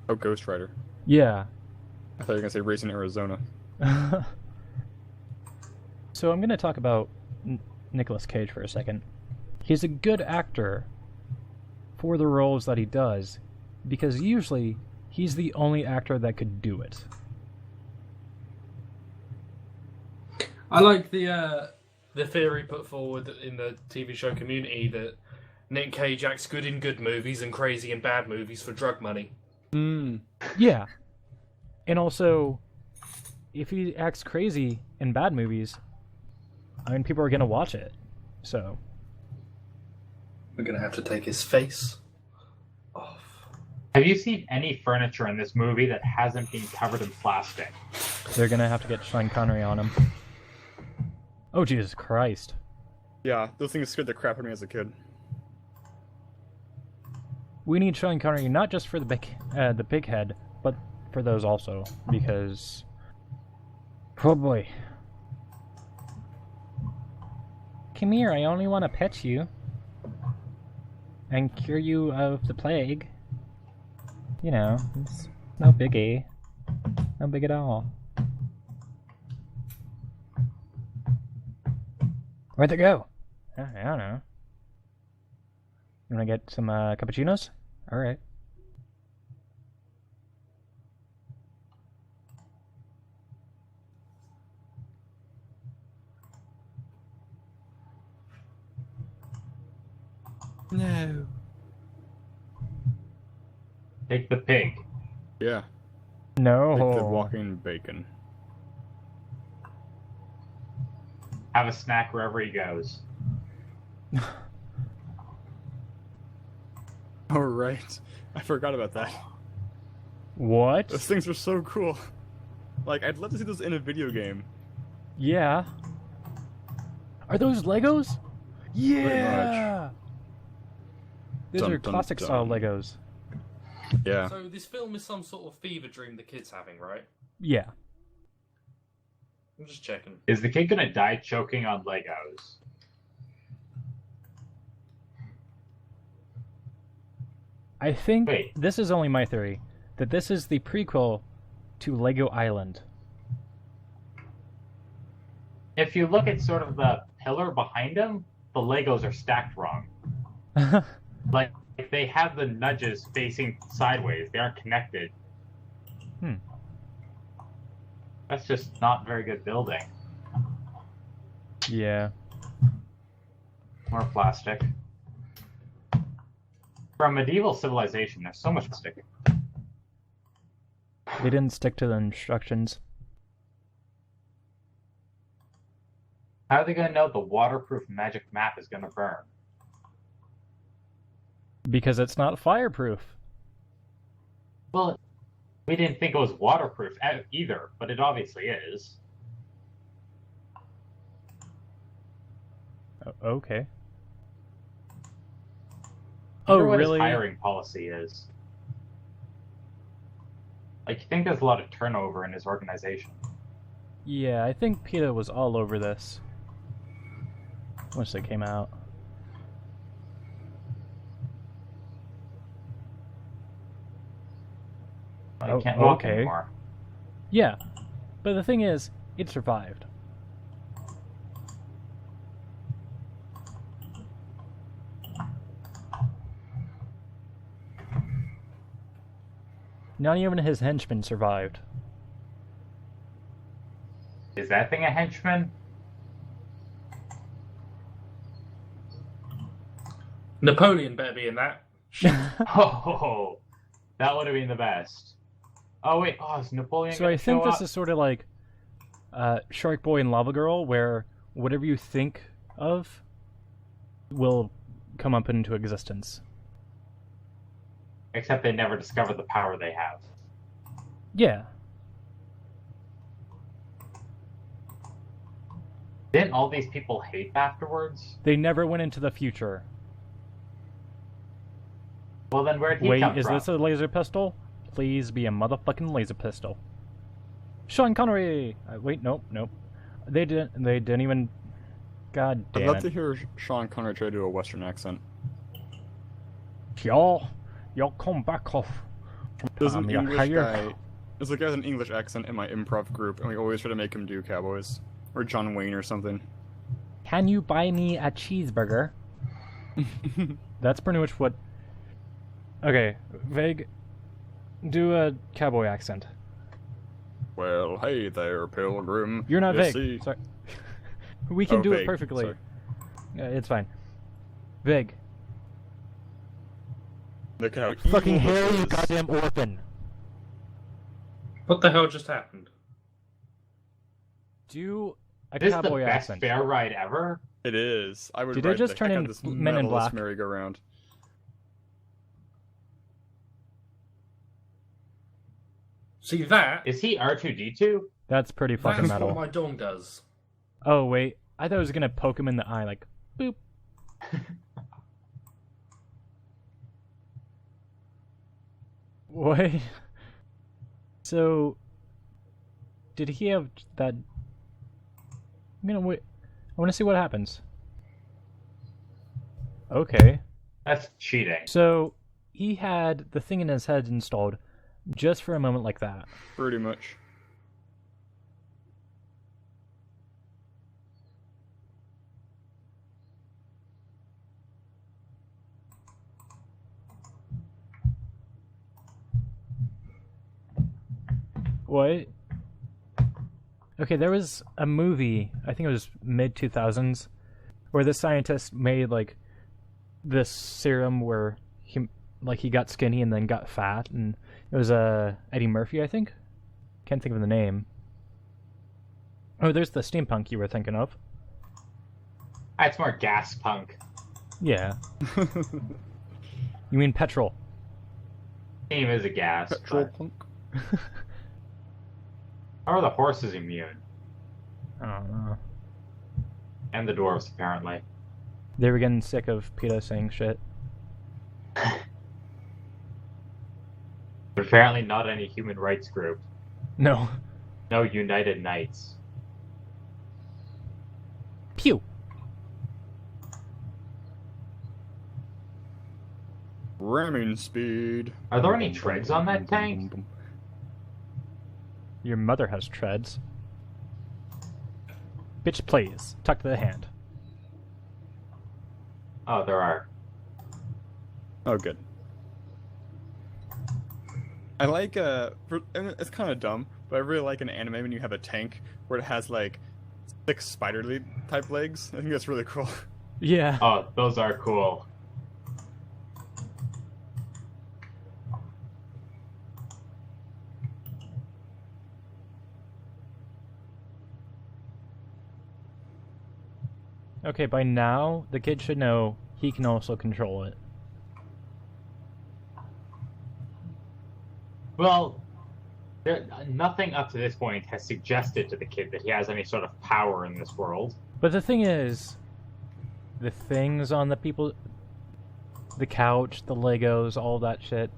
Oh, Ghost Rider. Yeah. I thought you were gonna say Racing Arizona. So I'm gonna talk about Nicolas Cage for a second. He's a good actor for the roles that he does, because usually he's the only actor that could do it. I like the theory put forward in the TV show Community that Nick Cage acts good in good movies and crazy in bad movies for drug money. Yeah. And also, if he acts crazy in bad movies, I mean, people are gonna watch it. So, We're gonna have to take his face off. Have you seen any furniture in this movie that hasn't been covered in plastic? they're gonna have to get Sean Connery on him. Oh, Jesus Christ. Yeah, those things scared the crap out of me as a kid. We need Sean Connery not just for the big head, but for those also, because... Oh boy. Come here, I only want to pet you. And cure you of the plague. You know, it's no biggie. No big at all. Where'd they go? I don't know. You wanna get some cappuccinos? Alright. No. Take the pig. Yeah, No. like the walking bacon. Have a snack wherever he goes. Oh, right. I forgot about that. What? Those things are so cool. Like, I'd love to see those in a video game. Yeah. Are those Legos? Yeah. Those Dun, are dun, classic style dun. Legos. Yeah. So this film is some sort of fever dream the kid's having, right? Yeah. I'm just checking. Is the kid gonna die choking on Legos? I think Wait. this is only my theory that this is the prequel to Lego Island. If you look at sort of the pillar behind him, the Legos are stacked wrong. Like, they have the nudges facing sideways. They aren't connected. Hmm. That's just not very good building. Yeah. More plastic. For a medieval civilization, there's so much plastic. They didn't stick to the instructions. How are they going to know the waterproof magic map is going to burn? Because it's not fireproof. Well, we didn't think it was waterproof either, but it obviously is. Okay. I Oh, wonder what really? his hiring policy is. Like, you think there's a lot of turnover in his organization. Yeah, I think PETA was all over this once they came out. I can't walk okay. anymore. Yeah, but the thing is, it survived. Not even his henchmen survived. Is that thing a henchman? Napoleon better be in that. Oh, that would have been the best. Oh wait, is Napoleon So gonna I think show this up? is sort of like Shark Boy and Lava Girl, where whatever you think of will come up into existence. Except they never discover the power they have. Yeah. Didn't all these people hate afterwards? They never went into the future. Well, then where'd he Wait, come is from? this a laser pistol? Please be a motherfucking laser pistol. Sean Connery! Wait, nope. They didn't even... God I'd damn love it. to hear Sean Connery try to do a Western accent. Y'all come back off. There's an You're English hired. guy. There's a guy with an English accent in my improv group, and we always try to make him do Cowboys. Or John Wayne or something. Can you buy me a cheeseburger? That's pretty much what... Okay, Vague, do a cowboy accent. Well, hey there, pilgrim. You're not You Vague. see- Sorry. We can Oh, do it Vague, perfectly. sorry. It's fine. Vague. Look how Fucking evil hair, this you is. goddamn orphan. What the hell just happened? Do a This is the cowboy best accent. fair ride ever. It is. I would Did they ride just the turn heck out in of this Men in metalist Black? merry-go-round. See that? Is he R2D2? That's pretty fucking That's metal. what my dong does. Oh, wait. I thought I was gonna poke him in the eye, like, boop. What? So, did he have that... I'm gonna wait. I want to see what happens. Okay. That's cheating. So, he had the thing in his head installed just for a moment like that. Pretty much. What? Okay, there was a movie, I think it was mid-2000s, where this scientist made, like, this serum where he got skinny and then got fat, and it was Eddie Murphy, I think? Can't think of the name. Oh, there's the steampunk you were thinking of. That's more gas punk. Yeah. You mean petrol. Name is a gas. Petrol but- punk. How are the horses immune? I don't know. And the dwarves, apparently. They were getting sick of PETA saying shit. But apparently not any human rights group. No. No United Knights. Pew! Ramming speed. Are there any treads on that tank? Your mother has treads. Bitch, please. Tuck to the hand. Oh, there are. Oh, good. I like and it's kind of dumb, but I really like an anime when you have a tank where it has like 6 spider type legs. I think that's really cool. Yeah. Oh, those are cool. Okay, by now, the kid should know he can also control it. Well, nothing up to this point has suggested to the kid that he has any sort of power in this world. But the thing is, the things on the people... The couch, the Legos, all that shit.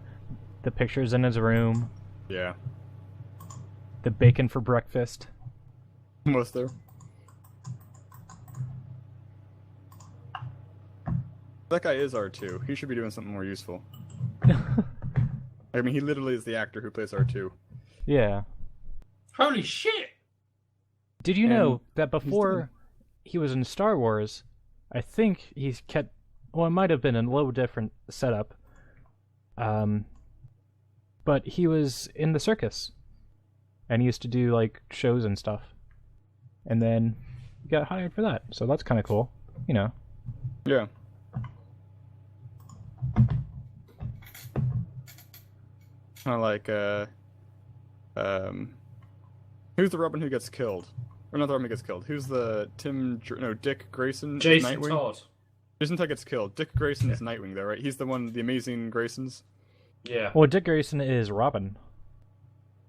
The pictures in his room. Yeah. The bacon for breakfast. Almost there. That guy is R2. He should be doing something more useful. I mean, he literally is the actor who plays R2. Yeah. Holy shit! Did you And know that before he was in Star Wars, I think he's kept... Well, it might have been a little different setup. But he was in the circus. And he used to do, like, shows and stuff. And then he got hired for that. So that's kind of cool. You know. Yeah. Kind of like, who's the Robin who gets killed? Or not the Robin who gets killed. Who's the Dick Grayson? Jason Nightwing? Todd. Jason Todd gets killed. Dick Grayson is Nightwing, though, right? He's the one, the amazing Graysons. Yeah. Well, Dick Grayson is Robin.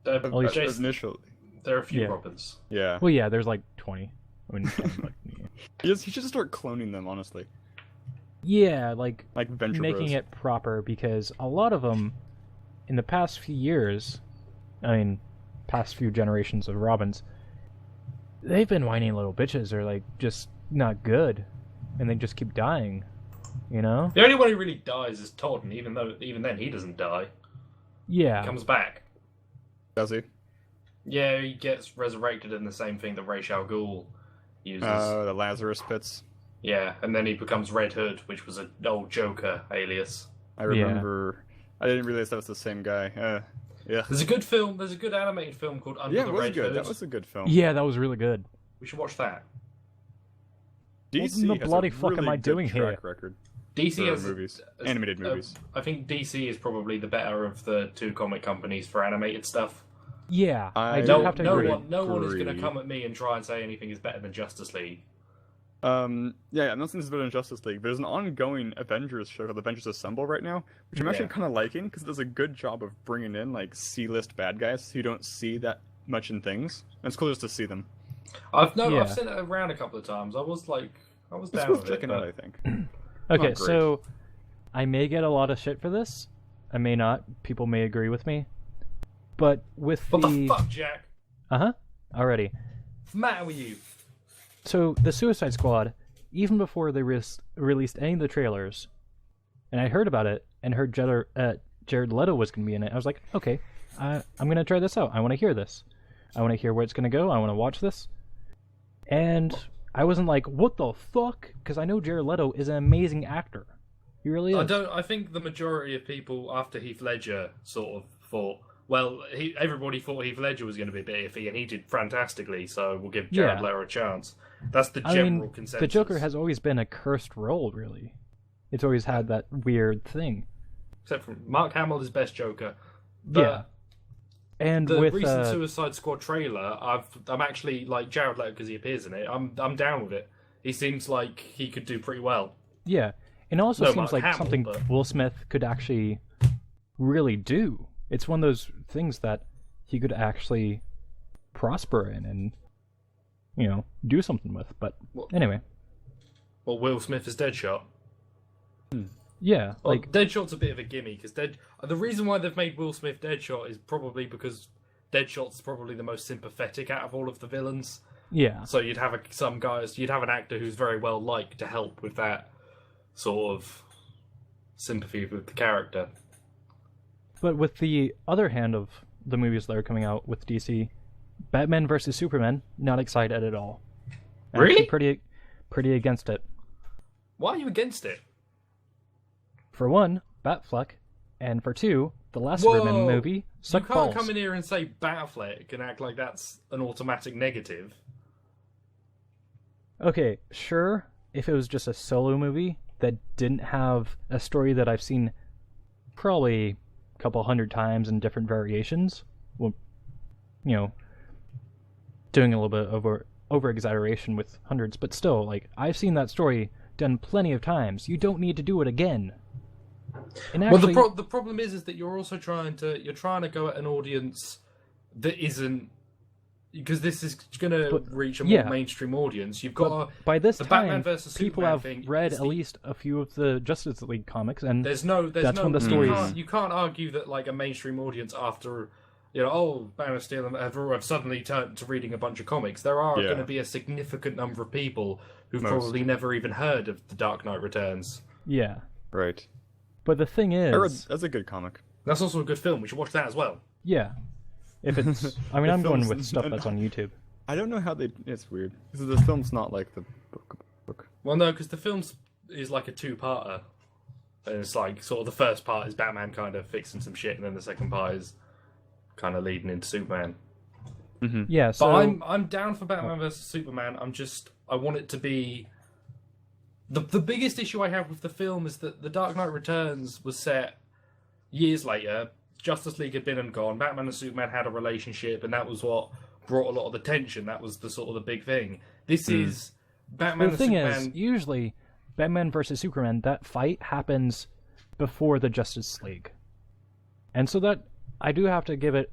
Jason, Initially. there are a few Yeah. Robins. Yeah. Well, yeah, there's like 20. I mean, like, He should just start cloning them, honestly. yeah, like Venture making Bros. it proper, because a lot of them in the past few years, I mean, past few generations of Robins, they've been whiny little bitches. They're like just not good, and they just keep dying. You know? The only one who really dies is Todd, and even then he doesn't die. Yeah. He comes back. Does he? Yeah, he gets resurrected in the same thing that Ra's al Ghul uses. The Lazarus pits. Yeah, and then he becomes Red Hood, which was an old Joker alias. I remember. I didn't realize that was the same guy. Yeah. There's a good film. There's a good animated film called Under Yeah, the it was Red good. Hood. That was a good film. Yeah, that was really good. We should watch that. DC What has the bloody a fuck really am I good doing track here? record DC for has movies, animated movies. I think DC is probably the better of the two comic companies for animated stuff. Yeah, I do No, have to no agree. one is going to agree. come at me and try and say anything is better than Justice League. Yeah, I'm not saying this is better than Justice League. There's an ongoing Avengers show called Avengers Assemble right now, which I'm actually Yeah. kind of liking because it does a good job of bringing in like C-list bad guys who you don't see that much in things. And it's cool just to see them. I've Yeah. sent it around a couple of times. I was It's down worth with it. checking out, I think. Okay, great. so I may get a lot of shit for this. I may not. People may agree with me. But with What the fuck, Jack? Uh-huh. Already. What's the matter with you? So the Suicide Squad, even before they released any of the trailers, and I heard about it and heard Jared Leto was going to be in it, I was like, okay, I'm going to try this out. I want to hear this. I want to hear where it's going to go. I want to watch this. And I wasn't like, what the fuck? Because I know Jared Leto is an amazing actor. He really is. I think the majority of people after Heath Ledger sort of thought, well, everybody thought Heath Ledger was going to be a bit iffy, and he did fantastically. So we'll give Jared Leto a chance. That's the general consensus. The Joker has always been a cursed role, really. It's always had that weird thing. Except for Mark Hamill is best Joker. But Yeah. And the with recent Suicide Squad trailer, I'm actually like Jared Leto because he appears in it. I'm down with it. He seems like he could do pretty well. yeah, it also No, seems Mark like Hamill, something but- Will Smith could actually really do. It's one of those things that he could actually prosper in and, you know, do something with. But anyway, Well, Will Smith is Deadshot. yeah, Well, like Deadshot's a bit of a gimme because the reason why they've made Will Smith Deadshot is probably because Deadshot's probably the most sympathetic out of all of the villains. yeah, So you'd have you'd have an actor who's very well liked to help with that sort of sympathy with the character. But with the other hand of the movies that are coming out with DC, Batman vs Superman, not excited at all. I'm Really? actually pretty against it. Why are you against it? For one, Batfleck, and for two, the last Superman movie You sucked can't balls. come in here and say Batfleck and act like that's an automatic negative. Okay, sure, if it was just a solo movie that didn't have a story that I've seen probably a couple hundred times in different variations, well, you know, doing a little bit over-exaggeration with hundreds, but still, like, I've seen that story done plenty of times. You don't need to do it again. And actually, well, the problem is that you're also trying to go at an audience that isn't, because this is going to reach a more mainstream audience. You've got by this time, Superman people have thing read at least a few of the Justice League comics, and that's when the stories. You can't argue that like a mainstream audience after, Man of Steel have suddenly turned to reading a bunch of comics. There are going to be a significant number of people who've probably never even heard of The Dark Knight Returns. Yeah. Right. But the thing is... That's a good comic. That's also a good film. We should watch that as well. Yeah. If it's... I mean, I'm going with stuff that's on YouTube. I don't know how they... It's weird. Because the film's not like the book. Well, no, because the film is like a two-parter. And it's like, sort of the first part is Batman kind of fixing some shit, and then the second part is kind of leading into Superman. Mm-hmm. Yeah, so... But I'm down for Batman vs. Superman. I want it to be... The biggest issue I have with the film is that The Dark Knight Returns was set years later. Justice League had been and gone. Batman and Superman had a relationship, and that was what brought a lot of the tension. That was the big thing. This is Batman and Superman... The thing is, usually, Batman versus Superman, that fight happens before the Justice League. And so that, I do have to give it,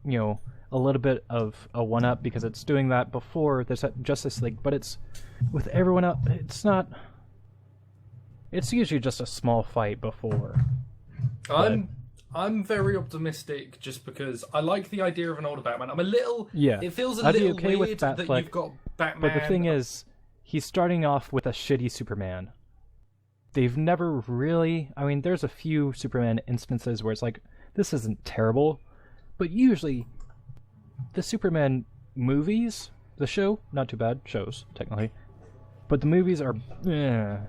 a little bit of a one-up, because it's doing that before the Justice League, but it's, with everyone else, it's not... It's usually just a small fight before. I'm very optimistic just because I like the idea of an older Batman. I'm a little... Yeah. It feels I'd little be okay weird with that Batfleck, you've got Batman... But the thing is, he's starting off with a shitty Superman. They've never really... I mean, there's a few Superman instances where it's like, this isn't terrible. But usually, the Superman movies, the show, not too bad, shows, technically. But the movies are... the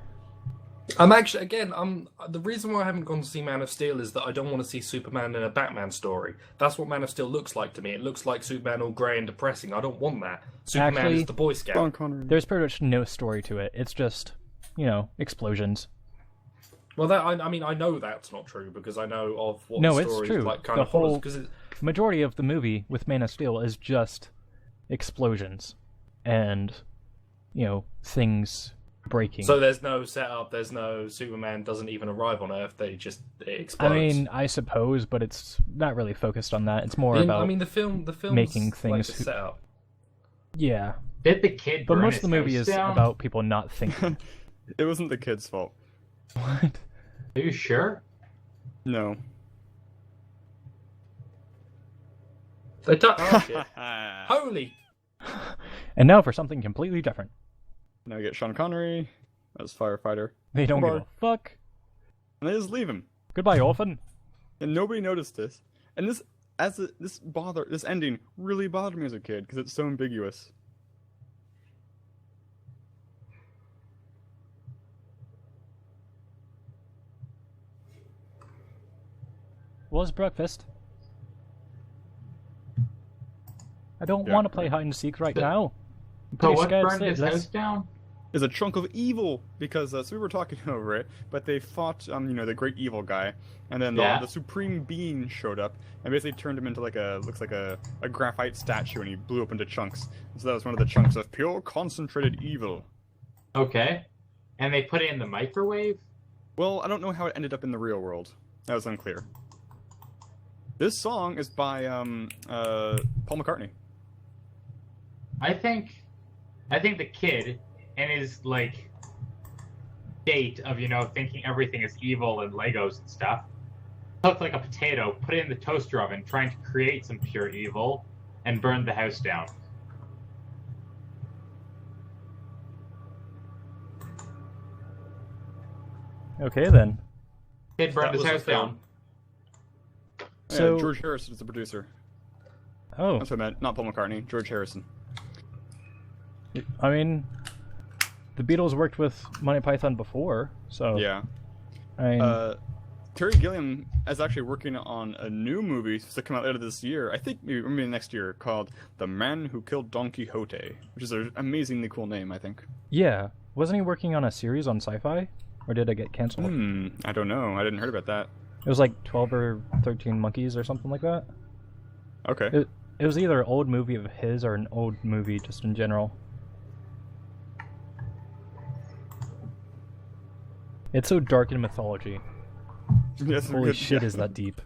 reason why I haven't gone to see Man of Steel is that I don't want to see Superman in a Batman story. That's what Man of Steel looks like to me. It looks like Superman all grey and depressing. I don't want that. Superman Actually, is the Boy Scout. There's pretty much no story to it. It's just, explosions. Well, I know that's not true because I know of what no, the it's story true. is like. Kind the of follows, whole majority of the movie with Man of Steel is just explosions and, things breaking. So there's no setup, there's no Superman doesn't even arrive on Earth, it explodes. I mean, I suppose, but it's not really focused on that. It's more about the film making things like a setup. Yeah. Did the kid But burn most his of the movie house is down? about people not thinking. It wasn't the kid's fault. What? Are you sure? No. Oh, shit. Holy! And now for something completely different. Now we get Sean Connery as firefighter. They don't give a fuck. And they just leave him. Goodbye, orphan. And nobody noticed this. And this ending really bothered me as a kid because it's so ambiguous. Was breakfast? I don't want to play hide and seek right now. I'm So pretty what scared burned his shitless. house down? Is a chunk of evil because so we were talking over it, but they fought the great evil guy, and then the supreme being showed up and basically turned him into looks like a graphite statue, and he blew up into chunks. So that was one of the chunks of pure concentrated evil. Okay. And they put it in the microwave? Well, I don't know how it ended up in the real world. That was unclear. This song is by Paul McCartney. I think the kid and his state of thinking everything is evil and Legos and stuff took a potato, put it in the toaster oven, trying to create some pure evil, and burned the house down. Okay then. Kid burned his house down. So George Harrison is the producer. Oh, That's what I meant. Not Paul McCartney. George Harrison. I mean, the Beatles worked with Monty Python before, so Yeah. I mean, Terry Gilliam is actually working on a new movie to come out later this year. I think maybe next year, called "The Man Who Killed Don Quixote," which is an amazingly cool name, I think. yeah. Wasn't he working on a series on Sci-Fi, or did it get canceled? I don't know. I didn't heard about that. It was like 12 or 13 Monkeys or something like that. Okay. It was either an old movie of his or an old movie just in general. It's so dark in mythology. Yes, Holy shit, is that deep.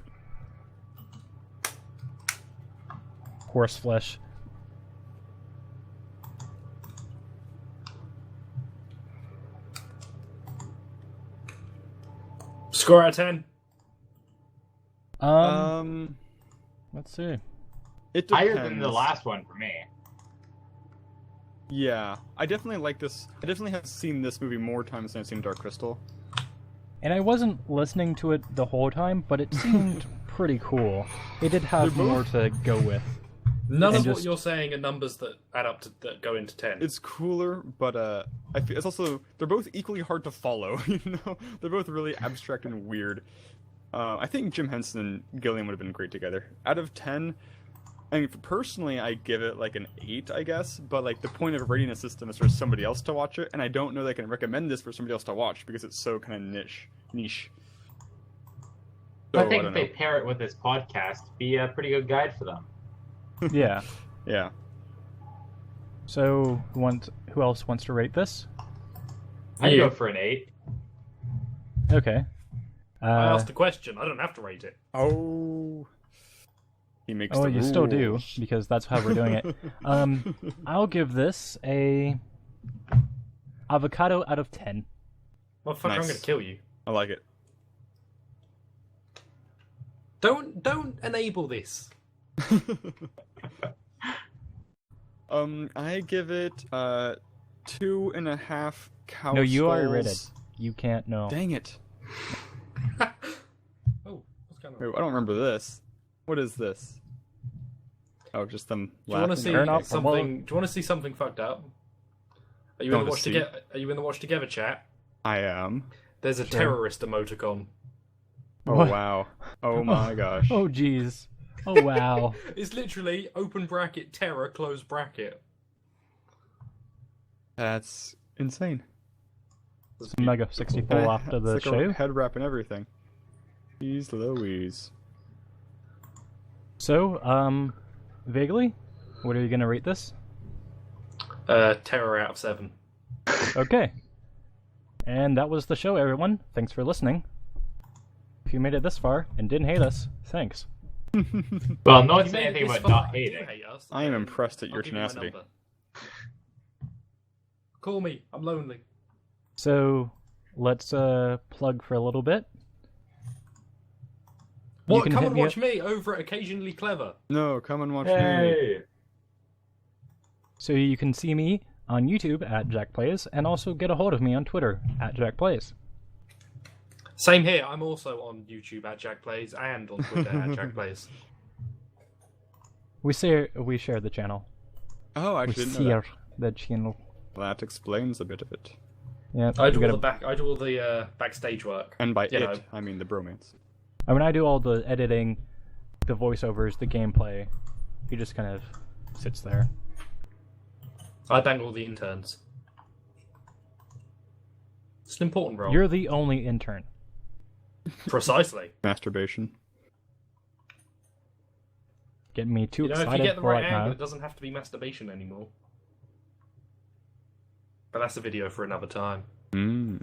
Horse flesh. Score out of 10. Let's see. It depends. Higher than the last one for me. Yeah, I definitely like this. I definitely have seen this movie more times than I've seen Dark Crystal. And I wasn't listening to it the whole time, but it seemed pretty cool. It did have more to go with. None of what you're saying are numbers that add up to that go into 10. It's cooler, but I feel it's also they're both equally hard to follow. You know, they're both really abstract and weird. I think Jim Henson and Gilliam would have been great together. Out of 10, I mean, personally, I give it like an 8, I guess. But like the point of rating a system is for somebody else to watch it, and I don't know that I can recommend this for somebody else to watch because it's so kind of niche. So, I think if they pair it with this podcast, it'd be a pretty good guide for them. Yeah. Yeah. So, who else wants to rate this? I'd go for an 8. Okay. I asked a question. I don't have to rate it. Oh. He makes Oh, the you rules. still do, because that's how we're doing it. I'll give this a avocado out of 10. Motherfucker, Nice. I'm going to kill you. I like it. Don't enable this. I give it 2.5 cow No, you already rated. skulls. You can't know. Dang it. Oh, what's going on? Wait, I don't remember this. What is this? Oh, just them Do you want to laughing. see Turn off the something? Do you want to see something fucked up? Are you in Don't the watch see. together? Are you in the watch together chat? I am. There's a terrorist emoticon. Oh, What? wow. Oh my gosh. Oh, jeez. Oh, wow. It's literally open bracket terror close bracket. That's insane. It's Mega 64 after the It's like show. a head wrap and everything. Jeez Louise. So, vaguely, what are you going to rate this? Terror out of 7. Okay. And that was the show, everyone. Thanks for listening. If you made it this far and didn't hate us, thanks. Well, no You one's made saying it anything this about far not and you hating. hate us. I am impressed at your I'll give you my tenacity. number. Call me. I'm lonely. So, let's plug for a little bit. What? can Come hit and me watch up- me over at Occasionally Clever. No, come and watch me. Hey! So you can see me on YouTube at Jachplays, and also get a hold of me on Twitter at Jachplays. Same here. I'm also on YouTube at Jachplays and on Twitter at Jachplays. We share the channel. Oh, I We actually didn't know share the channel. that explains a bit of it. Yeah, I we do gotta- all the backstage work. And by You know. I mean the bromance. I mean, I do all the editing, the voiceovers, the gameplay. He just kind of sits there. I bang all the interns. It's an important role. You're the only intern. Precisely. Masturbation. Getting me too You know, if you excited get the for right right angle, now. it doesn't have to be masturbation anymore. But that's a video for another time. Mmm.